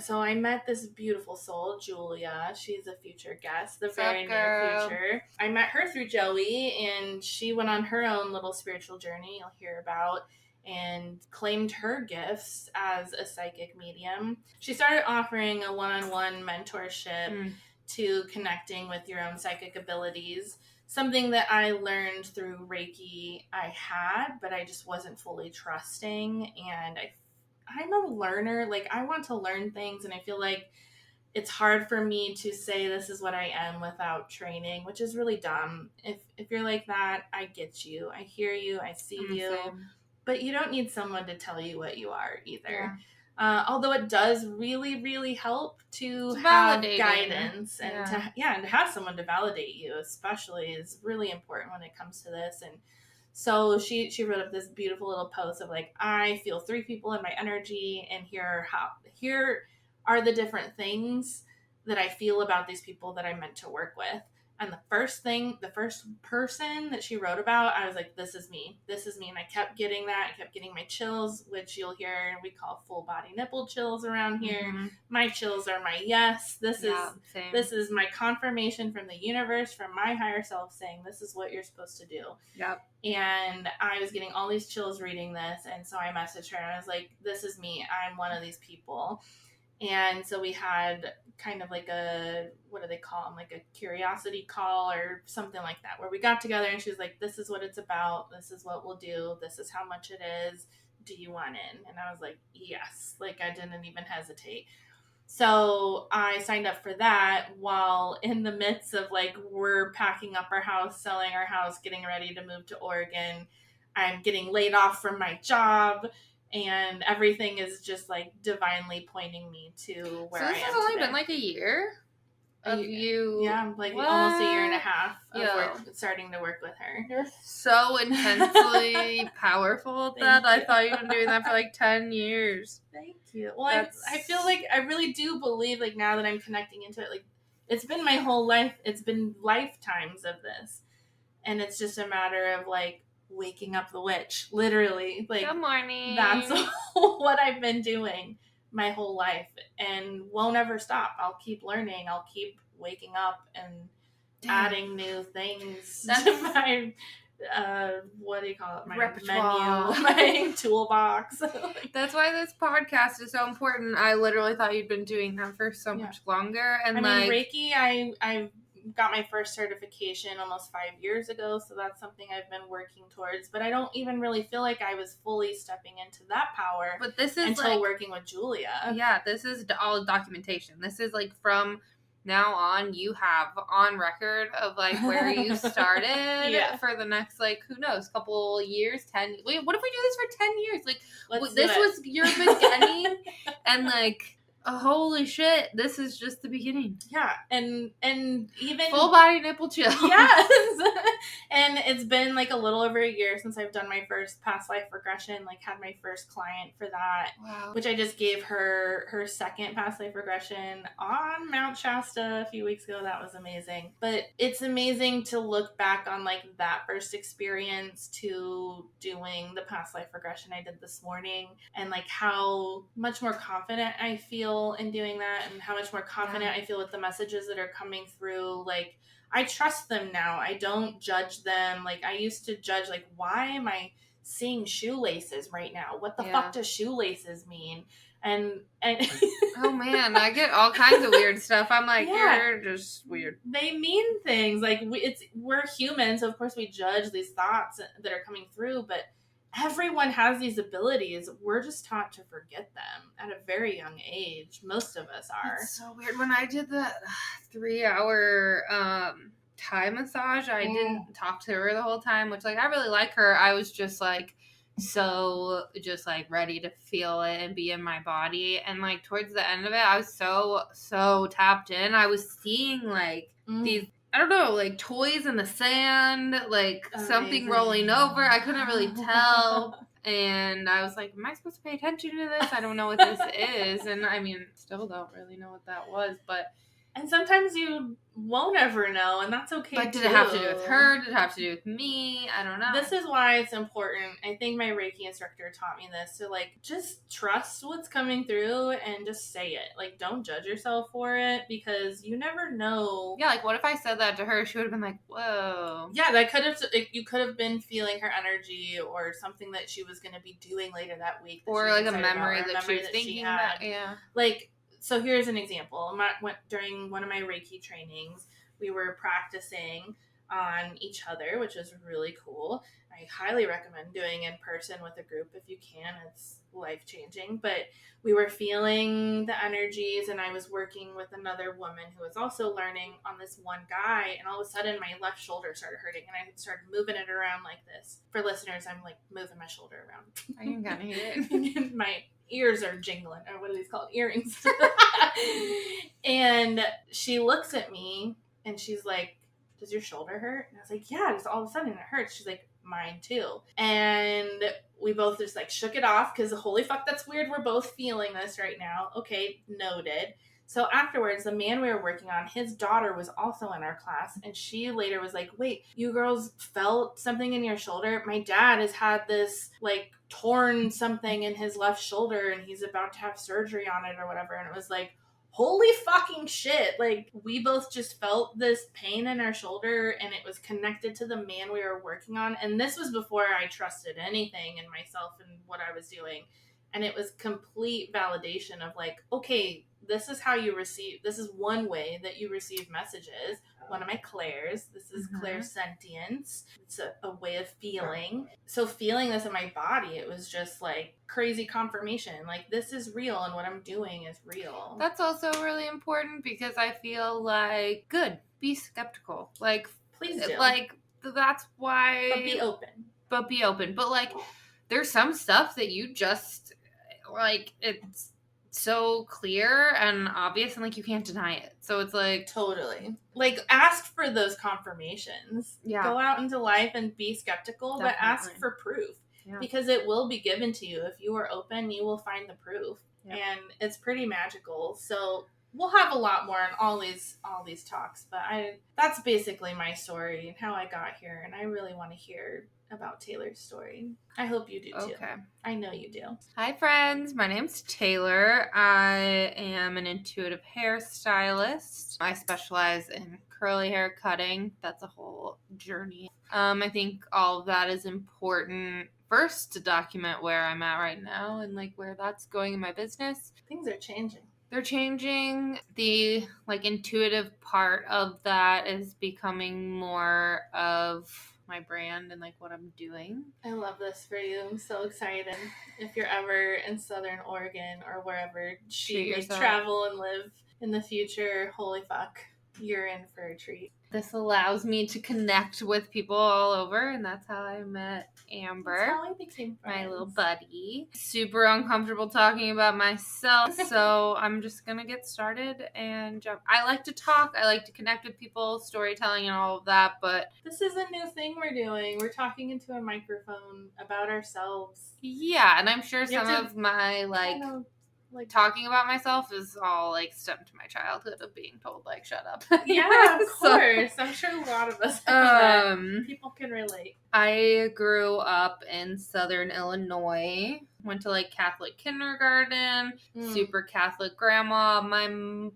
So I met this beautiful soul, Julia. She's a future guest, the very near future. I met her through Joey, and she went on her own little spiritual journey you'll hear about, and claimed her gifts as a psychic medium. She started offering a one-on-one mentorship to connecting with your own psychic abilities. Something that I learned through Reiki I had, but I just wasn't fully trusting. And I'm a learner. Like, I want to learn things, and I feel like it's hard for me to say this is what I am without training, which is really dumb. If you're like that, I get you. I hear you. I see you. But you don't need someone to tell you what you are either. Although it does really, really help to It's have validating. guidance and Yeah. and to have someone to validate you, especially, is really important when it comes to this. And so she wrote up this beautiful little post of like, I feel 3 people in my energy, and here are the different things that I feel about these people that I'm meant to work with. And the first person that she wrote about, I was like, this is me. This is me. And I kept getting that. I kept getting my chills, which you'll hear we call full body nipple chills around here. Mm-hmm. My chills are my yes. This same. is my confirmation from the universe, from my higher self, saying this is what you're supposed to do. Yep. And I was getting all these chills reading this. And so I messaged her and I was like, this is me. I'm one of these people. And so we had kind of like a, what do they call them? Like a curiosity call or something like that, where we got together and she was like, this is what it's about. This is what we'll do. This is how much it is. Do you want in? And I was like, yes. Like, I didn't even hesitate. So I signed up for that while in the midst of like, we're packing up our house, selling our house, getting ready to move to Oregon. I'm getting laid off from my job, and everything is just like divinely pointing me to where I am. So this has only been like a year of you. Yeah, like almost a year and a half of starting to work with her. You're so intensely powerful at that. I thought you'd been doing that for like 10 years. Thank you. Well, I feel like I really do believe, like, now that I'm connecting into it, like, it's been my whole life. It's been lifetimes of this. And it's just a matter of, like, waking up the witch. Literally. Like, good morning. That's what I've been doing my whole life. And won't ever stop. I'll keep learning. I'll keep waking up and adding new things to my... what do you call it? My repertoire. Menu, my toolbox. That's why this podcast is so important. I literally thought you'd been doing that for so much longer. And I mean, Reiki, I got my first certification almost 5 years ago, so that's something I've been working towards. But I don't even really feel like I was fully stepping into that power. But this is until working with Julia. Yeah, this is all documentation. This is like from now on, you have on record of like where you started for the next, like, who knows, couple years, 10. Wait, what if we do this for 10 years? Like, this was your beginning, and like, holy shit, this is just the beginning. Yeah, and even full body nipple chill. Yes. And it's been like a little over a year since I've done my first past life regression, like had my first client for that. Wow. Which I just gave her second past life regression on Mount Shasta a few weeks ago. That was amazing. But it's amazing to look back on like that first experience to doing the past life regression I did this morning, and like how much more confident I feel in doing that, and how much more confident I feel with the messages that are coming through. Like, I trust them now. I don't judge them. Like, I used to judge, like, why am I seeing shoelaces right now? What the fuck does shoelaces mean? And oh man, I get all kinds of weird stuff. I'm like, you're just weird. They mean things. Like, we're humans, so of course we judge these thoughts that are coming through, but everyone has these abilities. We're just taught to forget them at a very young age. Most of us are. It's so weird. When I did the 3-hour Thai massage, I didn't talk to her the whole time, which, like, I really like her. I was just like so just like ready to feel it and be in my body, and like towards the end of it I was so tapped in. I was seeing like these, I don't know, like toys in the sand, like something rolling over. I couldn't really tell. And I was like, am I supposed to pay attention to this? I don't know what this is. And I mean, still don't really know what that was. But and sometimes you won't ever know, and that's okay. Like, did it have to do with her? Did it have to do with me? I don't know. This is why it's important. I think my Reiki instructor taught me this, to like just trust what's coming through and just say it. Like, don't judge yourself for it, because you never know. Yeah, like what if I said that to her? She would have been like, whoa. Yeah, that could have, you could have been feeling her energy, or something that she was going to be doing later that week, or like a memory that she was thinking about. Yeah, like. So here's an example. During one of my Reiki trainings, we were practicing on each other, which is really cool. I highly recommend doing in person with a group if you can. It's life-changing. But we were feeling the energies, and I was working with another woman who was also learning on this one guy, and all of a sudden my left shoulder started hurting, and I started moving it around like this. For listeners, I'm like moving my shoulder around. I can kind of hear it. My ears are jingling, or what are these called? Earrings. And she looks at me and she's like, does your shoulder hurt? And I was like, yeah, just all of a sudden it hurts. She's like, mine too. And we both just like shook it off because holy fuck, that's weird. We're both feeling this right now. Okay, noted. So afterwards, the man we were working on, his daughter was also in our class, and she later was like, wait, you girls felt something in your shoulder? My dad has had this like torn something in his left shoulder and he's about to have surgery on it or whatever. And it was like, holy fucking shit. Like, we both just felt this pain in our shoulder, and it was connected to the man we were working on. And this was before I trusted anything in myself and what I was doing. And it was complete validation of like, okay, this is how you receive, this is one way that you receive messages. One of my clairs, this is clairsentience. It's a way of feeling. So feeling this in my body, it was just like crazy confirmation. Like, this is real, and what I'm doing is real. That's also really important because I feel like, good, be skeptical. Like, please do. Like, that's why. But be open. But like, there's some stuff that you just, like, it's so clear and obvious, and like you can't deny it. So it's like, totally, like, ask for those confirmations. Yeah, go out into life and be skeptical. Definitely. But ask for proof. Yeah. Because it will be given to you. If you are open, you will find the proof. Yep. And it's pretty magical. So we'll have a lot more on all these talks, but that's basically my story and how I got here, and I really want to hear about Taylor's story. I hope you do too. Okay. I know you do. Hi friends, my name's Taylar. I am an intuitive hairstylist. I specialize in curly hair cutting. That's a whole journey. I think all of that is important. First, to document where I'm at right now and like where that's going in my business. Things are changing. They're changing. The like intuitive part of that is becoming more of my brand and like what I'm doing. I love this for you. I'm so excited. If you're ever in Southern Oregon or wherever she may travel and live in the future, holy fuck, you're in for a treat. This allows me to connect with people all over, and that's how I met Amber. That's how I became friends. My little buddy. Super uncomfortable talking about myself, so I'm just gonna get started and jump. I like to talk. I like to connect with people, storytelling and all of that, but this is a new thing we're doing. We're talking into a microphone about ourselves. Yeah, and I'm sure some of my like talking about myself is all like stemmed to my childhood of being told like shut up. Yeah, of course. I'm sure a lot of us have that. People can relate. I grew up in Southern Illinois. Went to like Catholic kindergarten, super Catholic grandma. My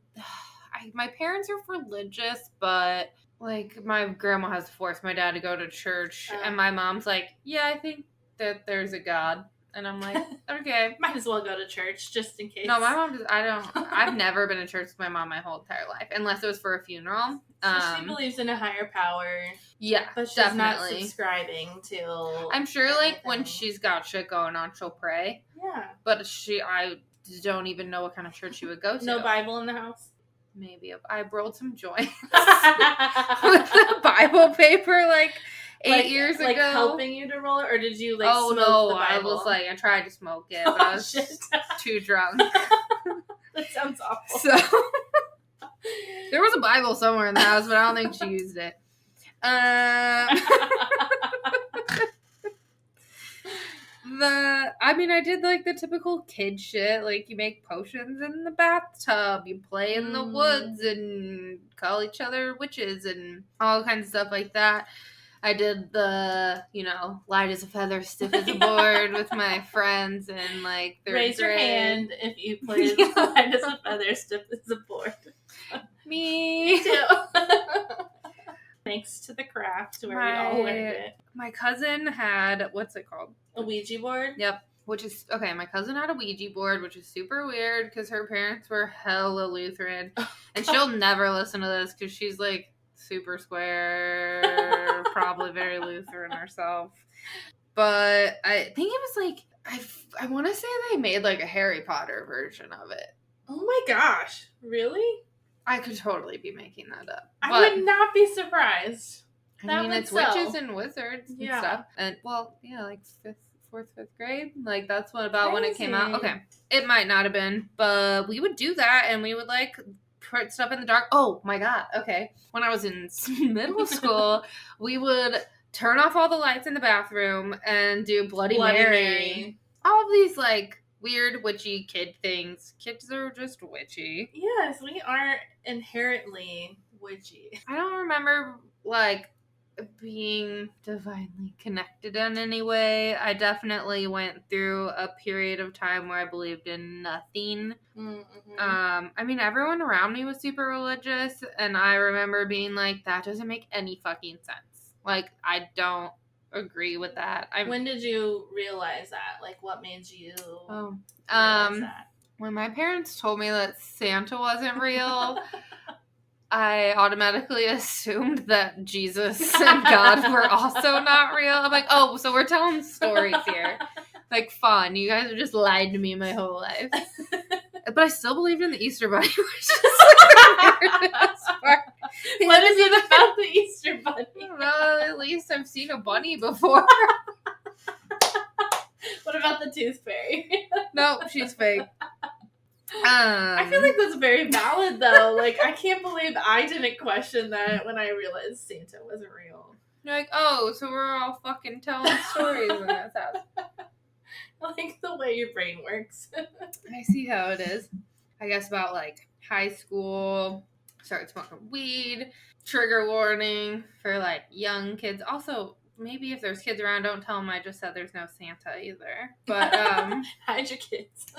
parents are religious, but like my grandma has forced my dad to go to church, and my mom's like, yeah, I think that there's a God. And I'm like, okay. Might as well go to church just in case. No, my mom does. I've never been to church with my mom my whole entire life, unless it was for a funeral. So she believes in a higher power. Yeah, but she's definitely not subscribing to. I'm sure anything. Like when she's got shit going on, she'll pray. Yeah. But I don't even know what kind of church she would go to. No Bible in the house? Maybe. I rolled some joints with the Bible paper, like 8 years ago. Like helping you to roll it? Or did you like smoke the Bible? I was like, I tried to smoke it, but I was too drunk. That sounds awful. So, there was a Bible somewhere in the house, but I don't think she used it. I did like the typical kid shit. Like you make potions in the bathtub, you play in the woods and call each other witches and all kinds of stuff like that. I did the, light as a feather, stiff as a board with my friends and like third Raise grade. Your hand if you played light as a feather, stiff as a board. Me too. Thanks to the craft where we all learned it. My cousin had, what's it called? A Ouija board? Yep. Which is, okay, my cousin had a Ouija board, which is super weird because her parents were hella Lutheran. And she'll never listen to this because she's like super square, probably very Lutheran herself. But I think it was like, I want to say they made like a Harry Potter version of it. Oh my gosh. Really? I could totally be making that up. I would not be surprised. I mean, it's witches and wizards and stuff. And, well, yeah, like 4th, 5th grade. Like, that's what about when it came out. Okay. It might not have been, but we would do that, and we would, like, put stuff in the dark. Oh, my God. Okay. When I was in middle school, we would turn off all the lights in the bathroom and do Bloody Mary. All of these, like, weird witchy kid things. Kids are just witchy. Yes, we are inherently witchy. I don't remember, like, being divinely connected in any way. I definitely went through a period of time where I believed in nothing. Mm-hmm. I mean, everyone around me was super religious, and I remember being like, that doesn't make any fucking sense. Like, I don't agree with that. When did you realize that? Like, what made you realize that? When my parents told me that Santa wasn't real, I automatically assumed that Jesus and God were also not real. I'm like, oh, so we're telling stories here. Like, fun. You guys have just lied to me my whole life. But I still believed in the Easter Bunny, which is the weirdest part. What is it about the Easter Bunny? I don't know. At least I've seen a bunny before. What about the Tooth Fairy? Nope, she's fake. I feel like that's very valid, though. Like, I can't believe I didn't question that when I realized Santa wasn't real. You're like, oh, so we're all fucking telling stories in this house. I like the way your brain works. I see how it is. I guess about, like, high school, started smoking weed, trigger warning for, like, young kids. Also, maybe if there's kids around, don't tell them I just said there's no Santa either. But, hide your kids.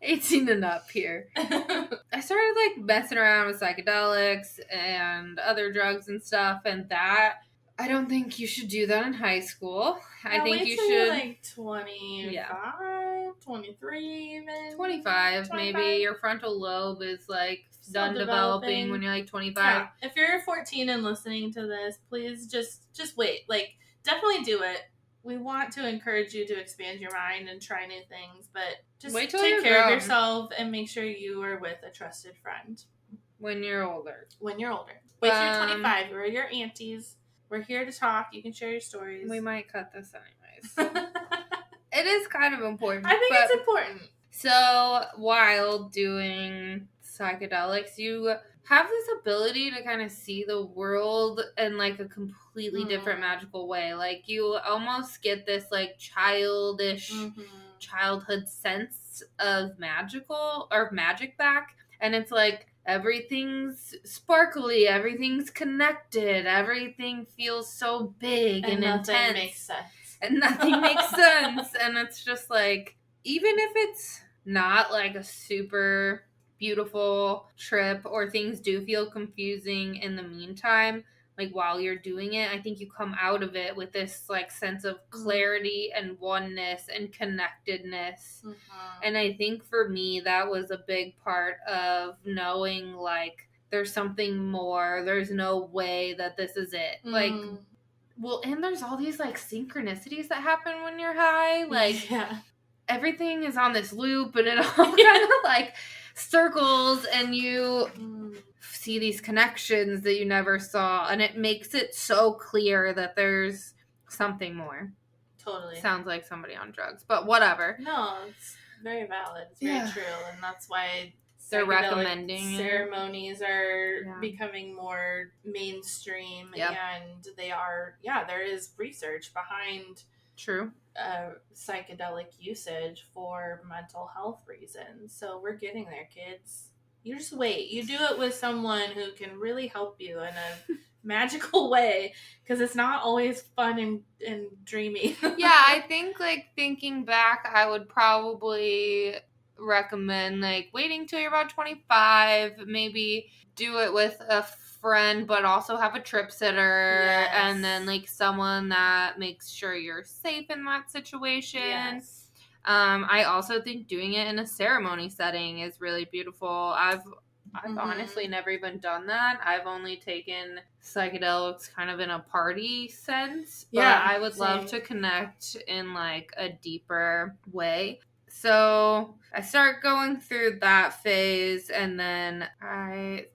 18 and up here. I started, like, messing around with psychedelics and other drugs and stuff, and that, I don't think you should do that in high school. I think you should, like 25, 23 even. 25, maybe. Your frontal lobe is, like, done developing when you're, like, 25. Yeah. If you're 14 and listening to this, please just wait. Like, definitely do it. We want to encourage you to expand your mind and try new things, but just take care of yourself and make sure you are with a trusted friend. When you're older. Wait till you're 25. We're your aunties. We're here to talk. You can share your stories. We might cut this anyways. It is kind of important. I think it's important. So, while doing psychedelics, you have this ability to kind of see the world in, like, a completely different magical way. Like, you almost get this, like, childish childhood sense of magic back. And it's like, everything's sparkly, everything's connected, everything feels so big and intense. Nothing makes sense. And nothing makes sense. And it's just like, even if it's not like a super beautiful trip or things do feel confusing in the meantime, like while you're doing it, I think you come out of it with this like sense of clarity and oneness and connectedness. And I think for me that was a big part of knowing like there's something more, there's no way that this is it. Like, well, and there's all these like synchronicities that happen when you're high, like everything is on this loop and it all kind of like circles and you see these connections that you never saw, and it makes it so clear that there's something more. Totally. Sounds like somebody on drugs, but whatever. No, it's very valid. It's very true, and that's why they're recommending ceremonies are becoming more mainstream, and they are. Yeah, there is research behind psychedelic usage for mental health reasons. So we're getting there, kids. You just wait. You do it with someone who can really help you in a magical way, because it's not always fun and dreamy. Yeah, I think like thinking back, I would probably recommend like waiting till you're about 25, maybe do it with a friend, but also have a trip sitter, and then like someone that makes sure you're safe in that situation. I also think doing it in a ceremony setting is really beautiful. I've honestly never even done that. I've only taken psychedelics kind of in a party sense. But I would love to connect in like a deeper way. So I start going through that phase, and then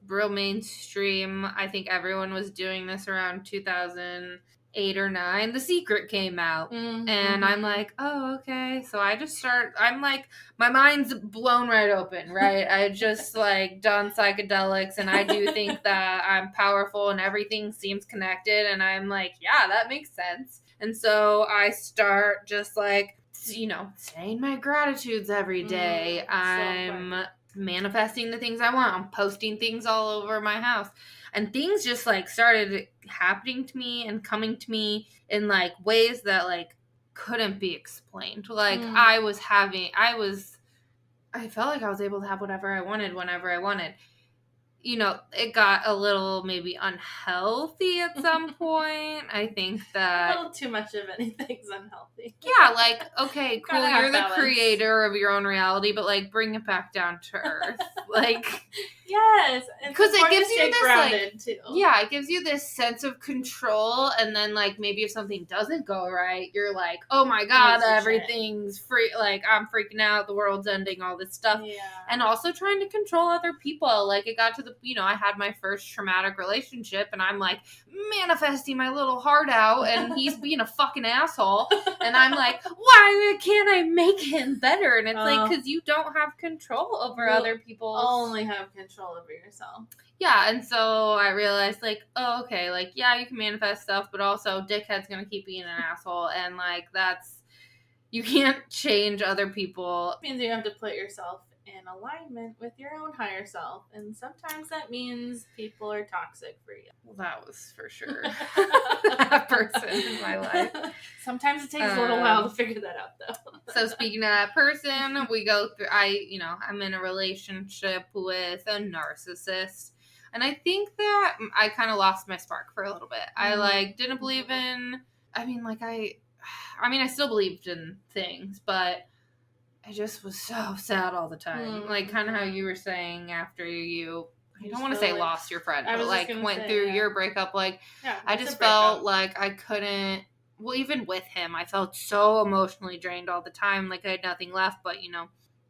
real mainstream. I think everyone was doing this around 2008 or 9. The Secret came out, and I'm like, oh, okay. So I'm like, my mind's blown right open, right? I just like done psychedelics, and I do think that I'm powerful and everything seems connected, and I'm like, yeah, that makes sense. And so I start just like, saying my gratitudes every day. I'm manifesting the things I want. I'm posting things all over my house. And things just like started happening to me and coming to me in like ways that like couldn't be explained. Like I felt like I was able to have whatever I wanted whenever I wanted. It got a little maybe unhealthy at some point. I think that a little too much of anything's unhealthy. Yeah, like, okay, cool, you're the creator of your own reality, but like bring it back down to earth. Like, yes, because it gives you this grounded too. Yeah, it gives you this sense of control, and then like maybe if something doesn't go right, you're like, oh my god, everything's free, like I'm freaking out, the world's ending, all this stuff. Yeah. And also trying to control other people. Like it got to the I had my first traumatic relationship, and I'm like manifesting my little heart out, and he's being a fucking asshole, and I'm like, why can't I make him better? And it's like, because you don't have control over other people. Only have control over yourself. Yeah, and so I realized, like, oh, okay, like, yeah, you can manifest stuff, but also dickhead's gonna keep being an asshole, and like you can't change other people. It means you have to put yourself in alignment with your own higher self, and sometimes that means people are toxic for you. Well, that was for sure that person in my life. Sometimes it takes a little while to figure that out, though. So speaking of that person, we go through. I'm in a relationship with a narcissist, and I think that I kind of lost my spark for a little bit. I like didn't believe in. I still believed in things, but I just was so sad all the time. Like, kind of how you were saying after I don't want to say lost your friend, but like went through your breakup. Like, I just felt like I couldn't, well, even with him, I felt so emotionally drained all the time. Like, I had nothing left, but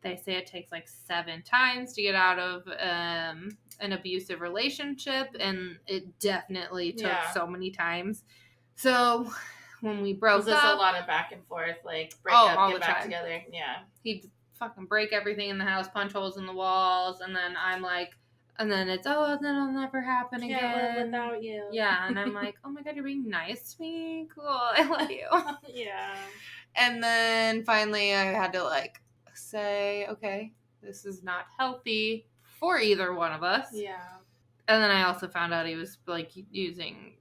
they say it takes like 7 times to get out of an abusive relationship, and it definitely took so many times. So when we broke up, was this a lot of back and forth, like break up, get back together? Yeah, he'd fucking break everything in the house, punch holes in the walls, and then I'm like, and then it's then it'll never happen again. Can't live without you. Yeah, and I'm like, oh my god, you're being nice to me. Cool, I love you. Yeah. And then finally, I had to like say, okay, this is not healthy for either one of us. Yeah. And then I also found out he was like using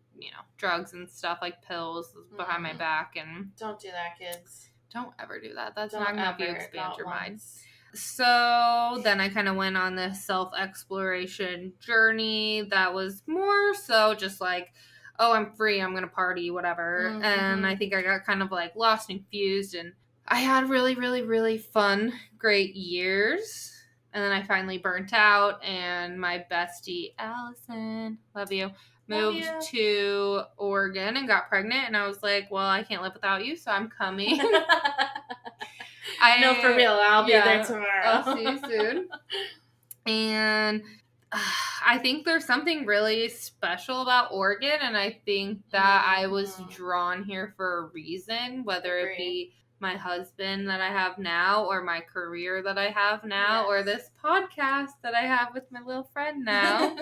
drugs and stuff, like pills behind my back. And don't do that, kids. Don't ever do that. That's not going to help you expand your mind. So then I kind of went on this self-exploration journey that was more so just like, oh, I'm free, I'm going to party, whatever. And I think I got kind of like lost and confused, and I had really, really, really fun, great years. And then I finally burnt out, and my bestie, Allison, love you, moved to Oregon and got pregnant, and I was like, well, I can't live without you, so I'm coming. I know, for real, I'll be there tomorrow. I'll see you soon. And I think there's something really special about Oregon, and I think that I was drawn here for a reason, whether it be my husband that I have now, or my career that I have now, or this podcast that I have with my little friend now.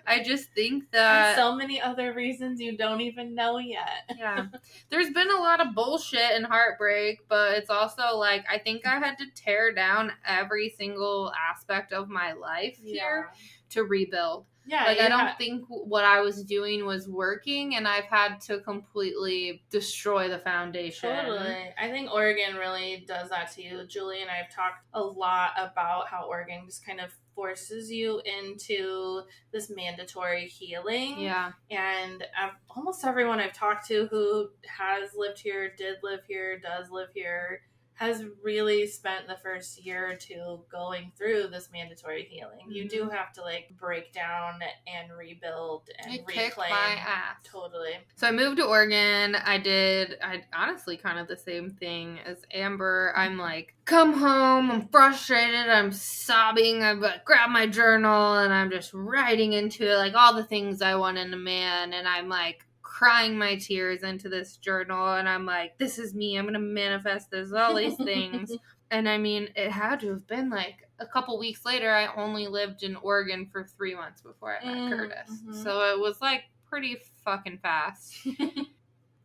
I just think that... And so many other reasons you don't even know yet. Yeah. There's been a lot of bullshit and heartbreak, but it's also like, I think I had to tear down every single aspect of my life here to rebuild. Yeah, like I don't think what I was doing was working, and I've had to completely destroy the foundation. Totally. I think Oregon really does that to you. Julie and I have talked a lot about how Oregon just kind of forces you into this mandatory healing. Yeah. And almost everyone I've talked to who has lived here, did live here, does live here, has really spent the first year or two going through this mandatory healing. You do have to like break down and rebuild and reclaim. Kicked my ass. Totally. So I moved to Oregon. I honestly kind of the same thing as Amber. I'm like, come home, I'm frustrated, I'm sobbing, I've grabbed my journal and I'm just writing into it like all the things I want in a man, and I'm like crying my tears into this journal, and I'm like, this is me, I'm gonna manifest this, all these things. And I mean, it had to have been like a couple weeks later. I only lived in Oregon for 3 months before I met Curtis. So it was like pretty fucking fast.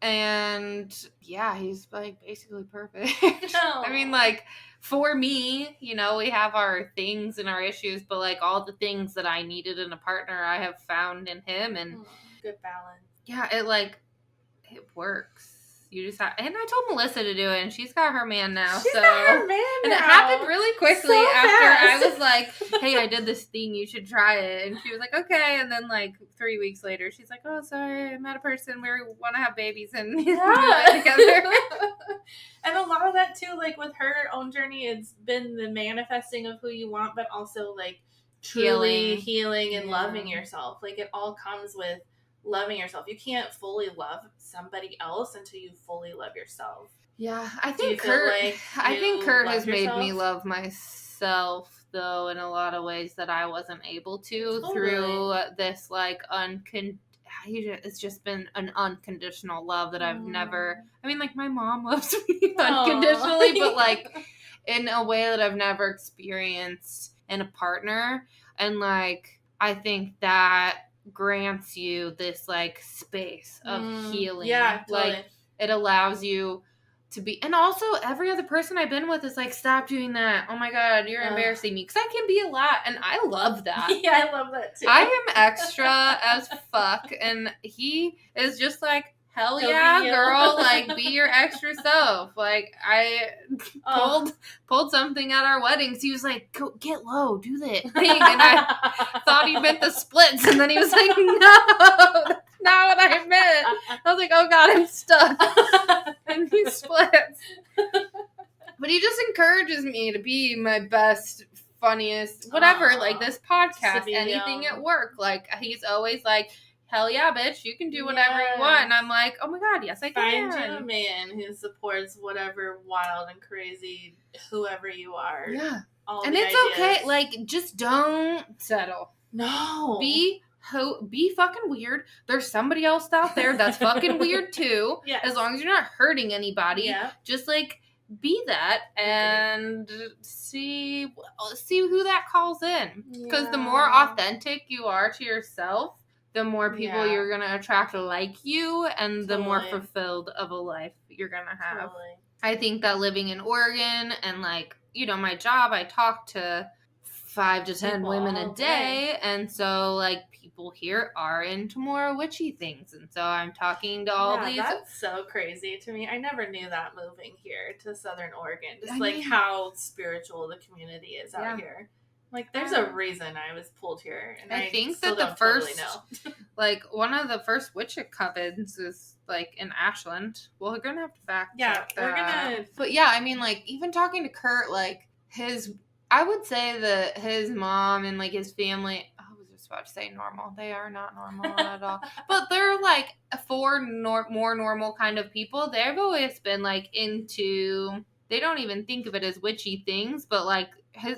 And yeah, he's like basically perfect. I mean, like, for me, you know, we have our things and our issues, but like all the things that I needed in a partner, I have found in him. And good balance. Yeah, it works. You just have, and I told Melissa to do it, and she's got her man now. She's got her man and now. It happened really quickly So after fast. I was like, "Hey, I did this thing. You should try it." And she was like, "Okay." And then like 3 weeks later, she's like, "Oh, sorry, I met a person. We want to have babies and move it together." And a lot of that too, like with her own journey, it's been the manifesting of who you want, but also like truly healing and loving yourself. Like it all comes with loving yourself. You can't fully love somebody else until you fully love yourself. Yeah, I think Kurt has made me love myself though in a lot of ways that I wasn't able to through this like it's just been an unconditional love that I've never. I mean, like my mom loves me unconditionally, but like in a way that I've never experienced in a partner. And like I think that grants you this like space of healing. Yeah, totally. Like it allows you to be, and also every other person I've been with is like, stop doing that. Oh my God, you're embarrassing me. Because I can be a lot, and I love that. Yeah, I love that too. I am extra as fuck, and he is just like, hell yeah, girl, like be your extra self. Like I pulled something at our weddings. He was like, go get low, do that thing, and I thought he meant the splits, and then he was like, no, that's not what I meant. I was like, oh God, I'm stuck. And he splits. But he just encourages me to be my best, funniest, whatever, like this podcast, anything at work. Like he's always like, hell yeah, bitch, you can do whatever you want. And I'm like, oh my God, yes, I can. Find you a man who supports whatever wild and crazy, whoever you are. Yeah. And it's okay. Like, just don't settle. No. Be fucking weird. There's somebody else out there that's fucking weird too. Yes. As long as you're not hurting anybody. Yeah. Just like be that and see who that calls in. Because the more authentic you are to yourself, the more people you're going to attract like you, and the more fulfilled of a life you're going to have. Totally. I think that living in Oregon and, like, you know, my job, I talk to 5 to 10 women a day. And so, like, people here are into more witchy things. And so I'm talking to all these. That's so crazy to me. I never knew that moving here to Southern Oregon. Just how spiritual the community is out here. Like, there's a reason I was pulled here. And I think that the first, like, one of the first Witchy covens is, like, in Ashland. Well, we're going to have to fact check that. We're going to. But, yeah, I mean, like, even talking to Kurt, like, I would say that his mom and, like, his family, I was just about to say normal. They are not normal at all. But they're, like, more normal kind of people. They've always been, like, into, they don't even think of it as witchy things, but, like,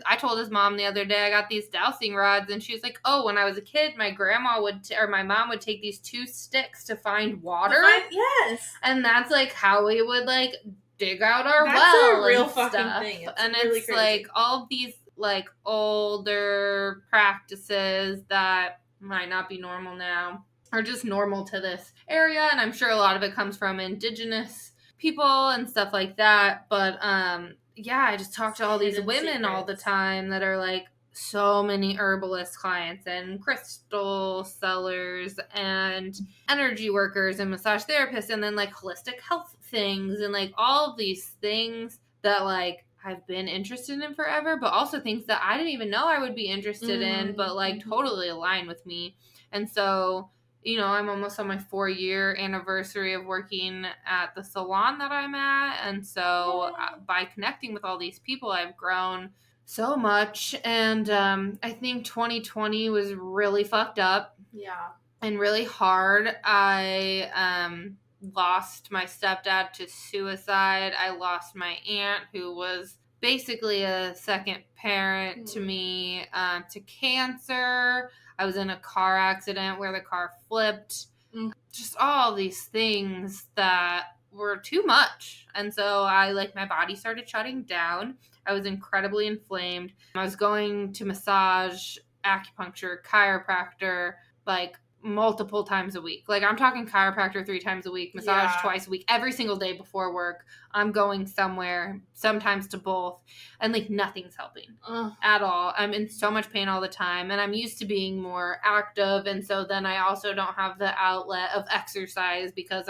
I told his mom the other day I got these dowsing rods, and she was like, "Oh, when I was a kid, my grandma or my mom would take these 2 sticks to find water." Yes, and that's like how we would like dig out our well. That's a real and fucking stuff. thing. And really it's crazy. Like all of these like older practices that might not be normal now are just normal to this area, and I'm sure a lot of it comes from indigenous people and stuff like that. But yeah, I just talk to all these women all the time that are like so many herbalist clients and crystal sellers and energy workers and massage therapists, and then like holistic health things and like all of these things that like I've been interested in forever, but also things that I didn't even know I would be interested in, but like totally align with me. And so I'm almost on my 4-year anniversary of working at the salon that I'm at. And so by connecting with all these people, I've grown so much. And I think 2020 was really fucked up. Yeah. And really hard. I lost my stepdad to suicide. I lost my aunt, who was basically a second parent to me, to cancer. I was in a car accident where the car flipped. Just all these things that were too much. And so my body started shutting down. I was incredibly inflamed. I was going to massage, acupuncture, chiropractor, multiple times a week. I'm talking chiropractor 3 times a week, massage twice a week, every single day before work. I'm going somewhere, sometimes to both, and nothing's helping at all. I'm in so much pain all the time, and I'm used to being more active, and so then I also don't have the outlet of exercise because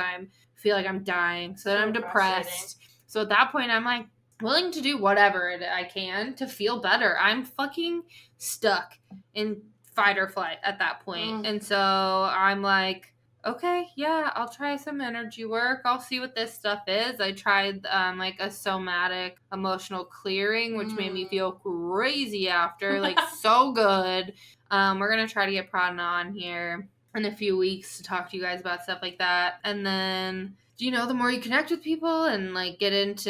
feel like I'm dying. So then I'm depressed. So at that point, I'm willing to do whatever I can to feel better. I'm fucking stuck in fight or flight at that point. And so I'm okay, yeah, I'll try some energy work. I'll see what this stuff is. I tried a somatic emotional clearing, which made me feel crazy after, so good. We're going to try to get Prana on here in a few weeks to talk to you guys about stuff like that. And then, the more you connect with people and get into,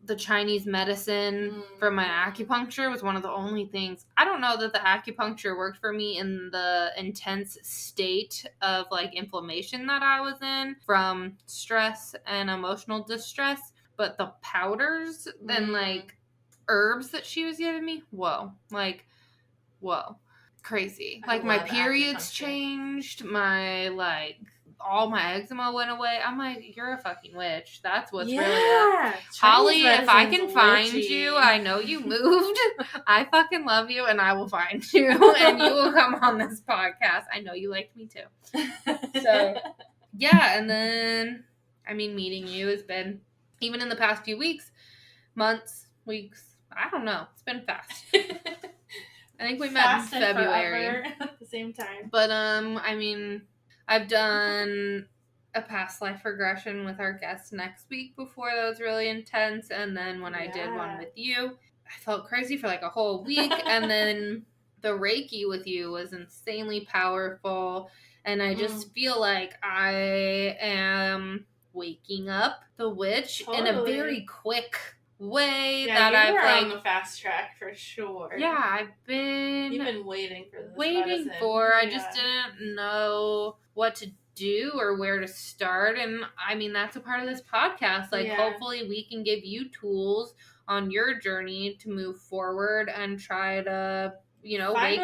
the Chinese medicine from my acupuncture was one of the only things. I don't know that the acupuncture worked for me in the intense state of inflammation that I was in from stress and emotional distress, but the powders and herbs that she was giving me, whoa, crazy. My periods changed, my all my eczema went away. I'm you're a fucking witch. That's what's really up. Holly, if I can find you, I know you moved. I fucking love you, and I will find you, and you will come on this podcast. I know you liked me too. So, yeah, and then, meeting you has been, even in the past few weeks, months, weeks, I don't know. It's been fast. I think we met in February at the same time. But I've done a past life regression with our guest next week before. That was really intense. And then when I did one with you, I felt crazy for a whole week. And then the Reiki with you was insanely powerful. And I just feel like I am waking up the witch in a very quick way that I've on the fast track for sure. Yeah, you've been waiting for this medicine. I just didn't know what to do or where to start, and that's a part of this podcast. Hopefully we can give you tools on your journey to move forward and try to wake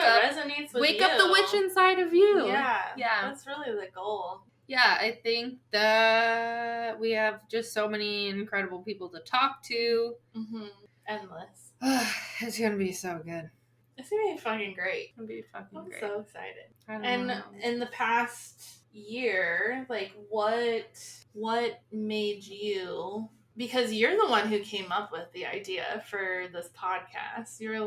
up the witch inside of you. Yeah, that's really the goal. Yeah, I think that we have just so many incredible people to talk to. Endless. It's going to be so good. It's going to be fucking great. It's going to be fucking great. I'm so excited. And in the past year, what made you... Because you're the one who came up with the idea for this podcast. You were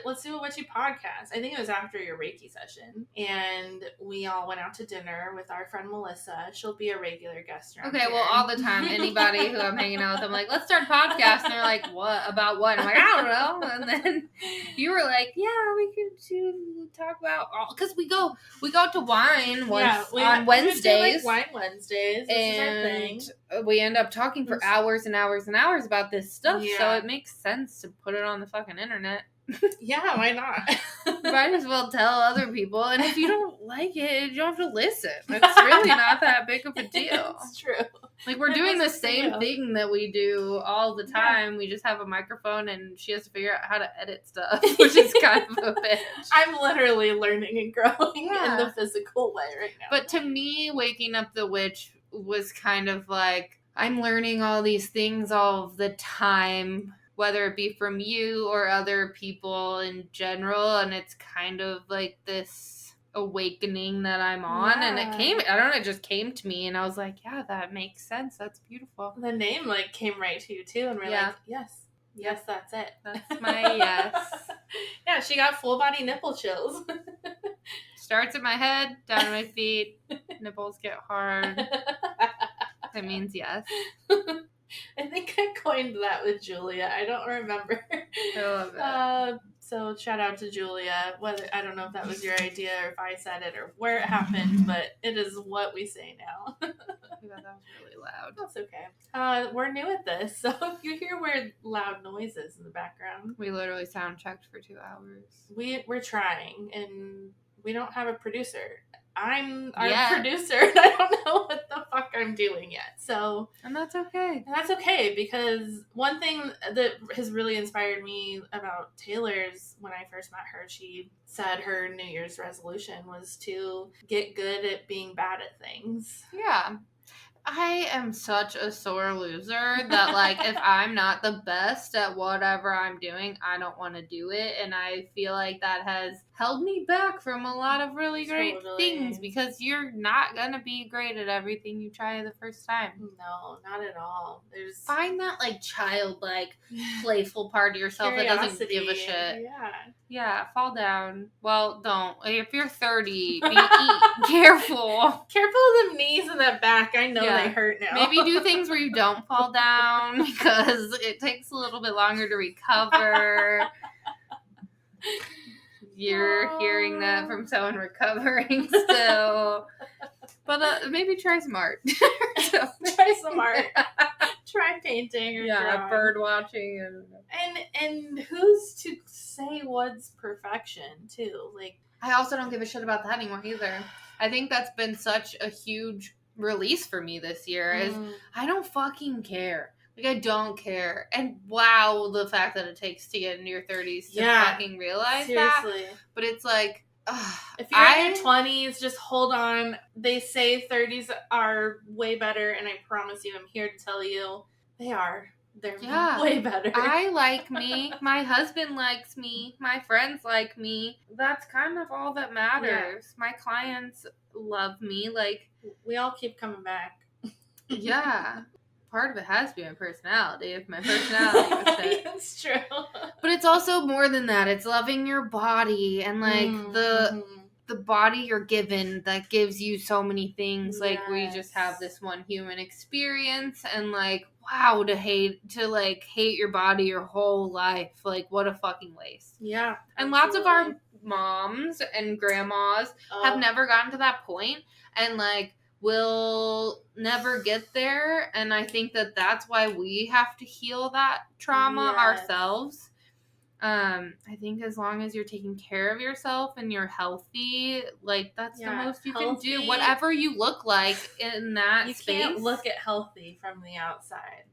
let's do a witchy podcast. I think it was after your Reiki session. And we all went out to dinner with our friend Melissa. She'll be a regular guest around here. Well, all the time, anybody who I'm hanging out with, I'm let's start a podcast. And they're what? About what? I'm I don't know. And then you were yeah, we could talk about all... Because we go to wine on Wednesdays. We do, wine Wednesdays. This is our thing. We end up talking for hours and hours and hours about this stuff, so it makes sense to put it on the fucking internet. Yeah, why not? Might as well tell other people, and if you don't like it, you don't have to listen. It's really not that big of a deal. It's true. We're doing the same thing that we do all the time. Yeah. We just have a microphone, and she has to figure out how to edit stuff, which is kind of a bitch. I'm literally learning and growing in the physical way right now. But to me, waking up the witch was kind of I'm learning all these things all the time, whether it be from you or other people in general, and it's kind of this awakening that I'm on, and it just came to me, and I was yeah, that makes sense, that's beautiful. The name came right to you too, and we're yes, Yes, that's it. That's my yes. Yeah, she got full body nipple chills. Starts at my head, down to my feet, nipples get hard. That means yes. I think I coined that with Julia. I don't remember. I love it. So shout out to Julia. Whether I don't know if that was your idea or if I said it or where it happened, but it is what we say now. Yeah, that was really loud. That's okay. We're new at this, so if you hear weird loud noises in the background, we literally sound checked for 2 hours. We're trying, and we don't have a producer. I'm our producer, and I don't know what the fuck I'm doing yet. So, and that's okay. And that's okay, because one thing that has really inspired me about Taylar's, when I first met her, she said her New Year's resolution was to get good at being bad at things. Yeah. I am such a sore loser that, like, if I'm not the best at whatever I'm doing, I don't want to do it. And I feel like that has held me back from a lot of really great things, because you're not going to be great at everything you try the first time. No, not at all. Find that, like, childlike, playful part of yourself that doesn't give a shit. Yeah, fall down. Well, don't. If you're 30, be careful. Careful of the knees and the back. I know they hurt now. Maybe do things where you don't fall down, because it takes a little bit longer to recover. You're hearing that from someone recovering still. But maybe try some art. Try some art. Try painting or drawing. Bird watching. And who's to say what's perfection, too? Like, I also don't give a shit about that anymore either. I think that's been such a huge release for me this year, is I don't fucking care. Like, I don't care. And wow, the fact that it takes to get into your 30s to fucking realize that. But it's like, if you're in your 20s, just hold on. They say 30s are way better, and I promise you, I'm here to tell you, they are. They're way better. I like me. My husband likes me. My friends like me. That's kind of all that matters. Yeah. My clients love me. Like, we all keep coming back. Yeah. Part of it has to be my personality. If my personality was shit. That's true. But it's also more than that. It's loving your body, and like the body you're given that gives you so many things. Like, we just have this one human experience, and like, wow, to hate your body your whole life. Like, what a fucking waste. Yeah. And lots of our moms and grandmas have never gotten to that point, and like, will never get there. And I think that that's why we have to heal that trauma ourselves. I think as long as you're taking care of yourself and you're healthy, like, that's the most you can do. Whatever you look like in that space. You can't look at healthy from the outside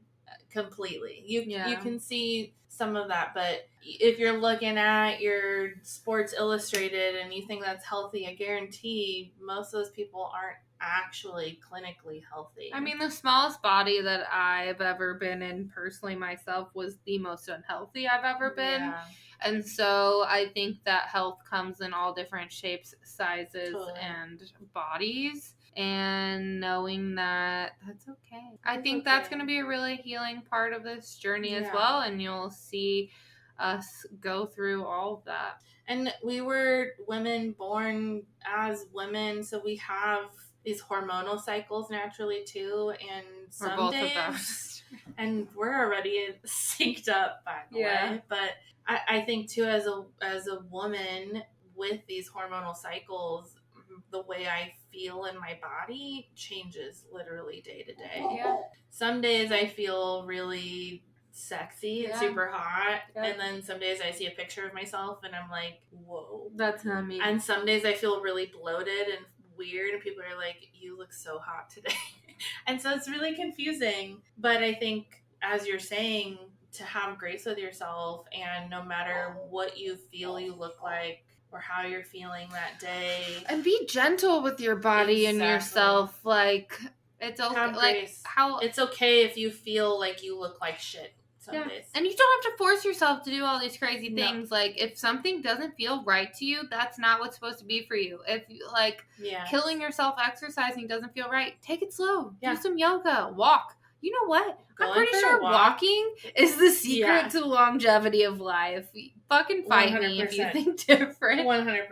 completely. You can see some of that, but if you're looking at your Sports Illustrated and you think that's healthy, I guarantee most of those people aren't actually clinically healthy. I mean, the smallest body that I've ever been in personally myself was the most unhealthy I've ever been. Yeah. And so I think that health comes in all different shapes, sizes, and bodies. And knowing that that's okay. I think that's going to be a really healing part of this journey as well. And you'll see us go through all of that. And we were women born as women, so we have these hormonal cycles naturally too, and some both days, of those. And we're already synced up, by the way. But I think too, as a woman with these hormonal cycles, the way I feel in my body changes literally day to day. Yeah. Some days I feel really sexy and super hot, and then some days I see a picture of myself and I'm like, whoa, that's not me. And some days I feel really bloated and weird, and people are like, you look so hot today. And so it's really confusing. But I think, as you're saying, to have grace with yourself, and no matter what you feel you look like or how you're feeling that day, and be gentle with your body and yourself. Like, it's okay. Like, it's okay if you feel like you look like shit some days. And you don't have to force yourself to do all these crazy things. No. Like, if something doesn't feel right to you, that's not what's supposed to be for you. If you, like, killing yourself exercising doesn't feel right, take it slow. Do some yoga. Walk. You know what? I'm pretty sure walking is the secret to the longevity of life. Fucking fight 100%. Me if you think different. 100%.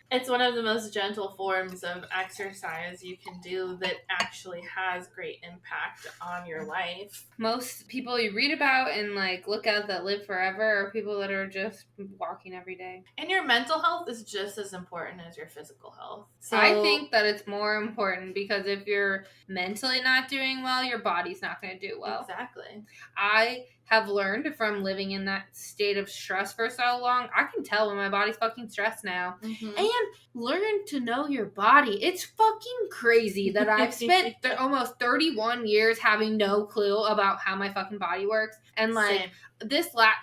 It's one of the most gentle forms of exercise you can do that actually has great impact on your life. Most people you read about and like look at that live forever are people that are just walking every day. And your mental health is just as important as your physical health. So I think that it's more important because if you're mentally not doing well, your body's not going to do well. Exactly. I have learned from living in that state of stress for so long, I can tell when my body's fucking stressed now. Mm-hmm. And learn to know your body. It's fucking crazy that I've spent almost 31 years having no clue about how my fucking body works. And like Same.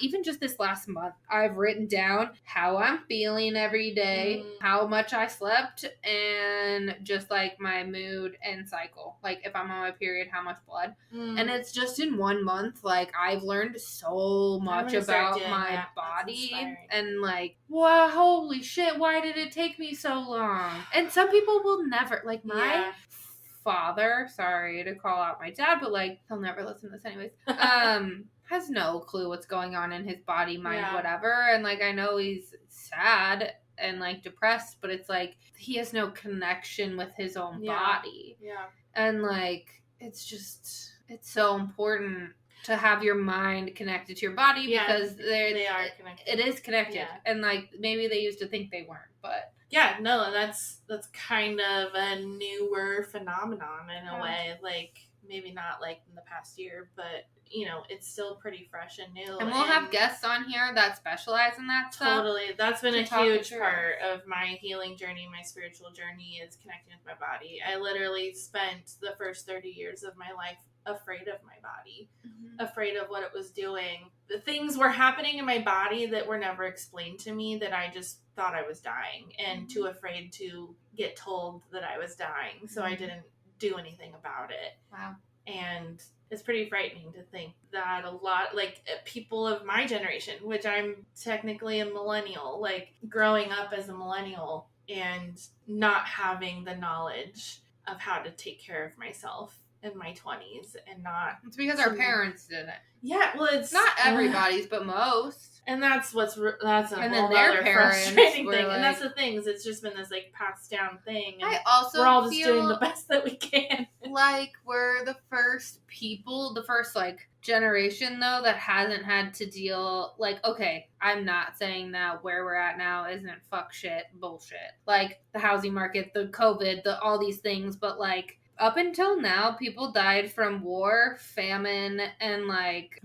Even just this last month, I've written down how I'm feeling every day, how much I slept, and just like my mood and cycle. Like if I'm on my period, how much blood. And it's just in 1 month, like I've learned so much about my body. And like, wow, holy shit, why did it take me so long? And some people will never, like my father, sorry to call out my dad, but like he'll never listen to this anyways. Has no clue what's going on in his body, mind, whatever. And like I know he's sad and like depressed, but it's like he has no connection with his own body. Yeah. And like it's so important to have your mind connected to your body because they are connected. It is connected. Yeah. And like maybe they used to think they weren't, but that's kind of a newer phenomenon in a way. Like maybe not like in the past year, but you know, it's still pretty fresh and new. And we'll have guests on here that specialize in that stuff. Totally. That's been a huge part of my healing journey, my spiritual journey, is connecting with my body. I literally spent the first 30 years of my life afraid of my body, afraid of what it was doing. The things were happening in my body that were never explained to me, that I just thought I was dying, and too afraid to get told that I was dying. So I didn't do anything about it. Wow. And it's pretty frightening to think that a lot, like people of my generation, which I'm technically a millennial, like growing up as a millennial and not having the knowledge of how to take care of myself in my 20s and not... It's because our parents did it. Yeah, well, it's... Not everybody's, but most. And that's a whole other frustrating thing. And that's the thing, is it's just been this, like, passed down thing. And I also we're all just doing the best that we can. Like, we're the first generation, though, that hasn't had to deal... Like, okay, I'm not saying that where we're at now isn't fuck shit bullshit. Like, the housing market, the COVID, all these things, but, like... Up until now, people died from war, famine, and like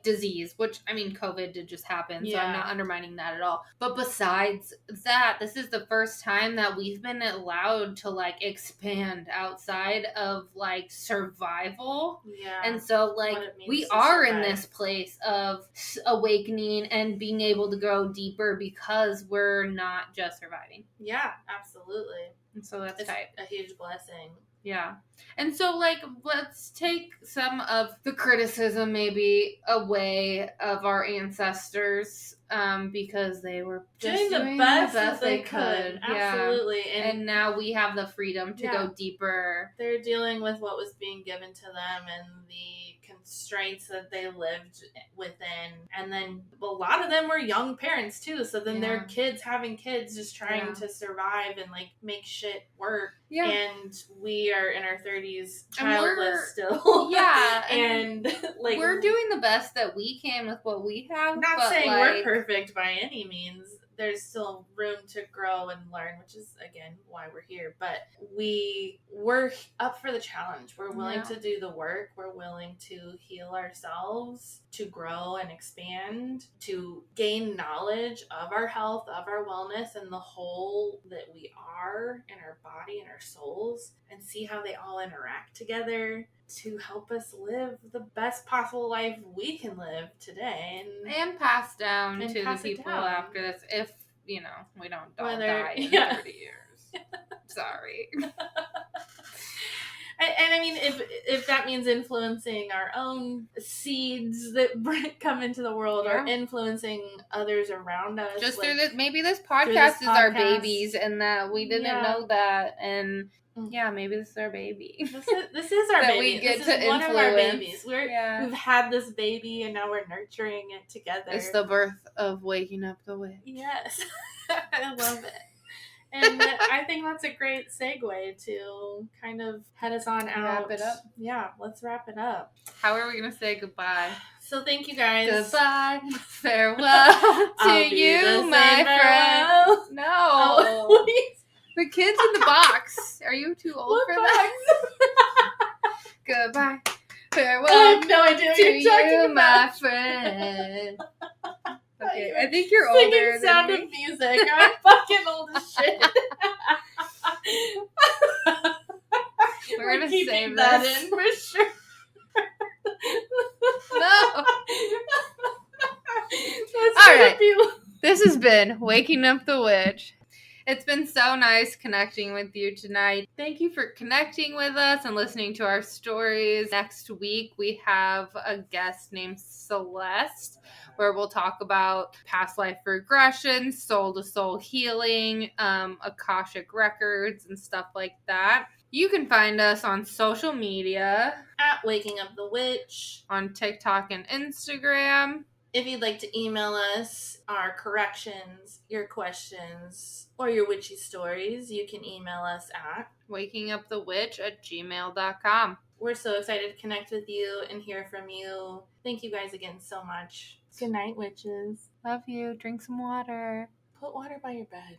disease, which, I mean, COVID did just happen, so I'm not undermining that at all. But besides that, this is the first time that we've been allowed to like expand outside of like survival. Yeah. And so like we are in this place of awakening and being able to go deeper because we're not just surviving. Yeah, absolutely. And so it's tight. A huge blessing. Yeah. And so, like, let's take some of the criticism maybe away of our ancestors because they were just doing the best they could. Absolutely. Yeah. And now we have the freedom to go deeper. They're dealing with what was being given to them and the constraints that they lived within. And then a lot of them were young parents, too. So then their kids having kids just trying to survive and, like, make shit work. Yeah. And we are in our 30s, childless still. Yeah. And like we're doing the best that we can with what we have. Not saying we're perfect by any means. There's still room to grow and learn, which is, again, why we're here. But we're up for the challenge. We're willing to do the work. We're willing to heal ourselves, to grow and expand, to gain knowledge of our health, of our wellness, and the whole that we are in our body and our souls, and see how they all interact together to help us live the best possible life we can live today. And pass down to the people after this, if, you know, we don't die in 30 years. Sorry. And I mean, if that means influencing our own seeds that come into the world, or influencing others around us, just like, through this, maybe this podcast is our babies, and that we didn't know that, and maybe this is our baby. This is our that baby. We get this to is one influence. of our babies. We've had this baby, and now we're nurturing it together. It's the birth of Waking Up the Witch. Yes, I love it. And I think that's a great segue to kind of head us on out. Wrap it up? Yeah, let's wrap it up. How are we going to say goodbye? So thank you guys. Goodbye. Farewell to you, my friend. No. Oh, the kids in the box. Are you too old for that? Goodbye. Farewell. I have no idea what to you're talking you, about. My friend. Okay, I think you're singing older than Sound me. of Music. I'm fucking old as shit. We're gonna save that this in for sure. No. All right. This has been Waking Up the Witch. It's been so nice connecting with you tonight. Thank you for connecting with us and listening to our stories. Next week, we have a guest named Celeste, where we'll talk about past life regression, soul-to-soul healing, Akashic records, and stuff like that. You can find us on social media. At Waking Up the Witch. On TikTok and Instagram. If you'd like to email us our corrections, your questions, or your witchy stories, you can email us at wakingupthewitch@gmail.com. We're so excited to connect with you and hear from you. Thank you guys again so much. Good night, witches. Love you. Drink some water. Put water by your bed.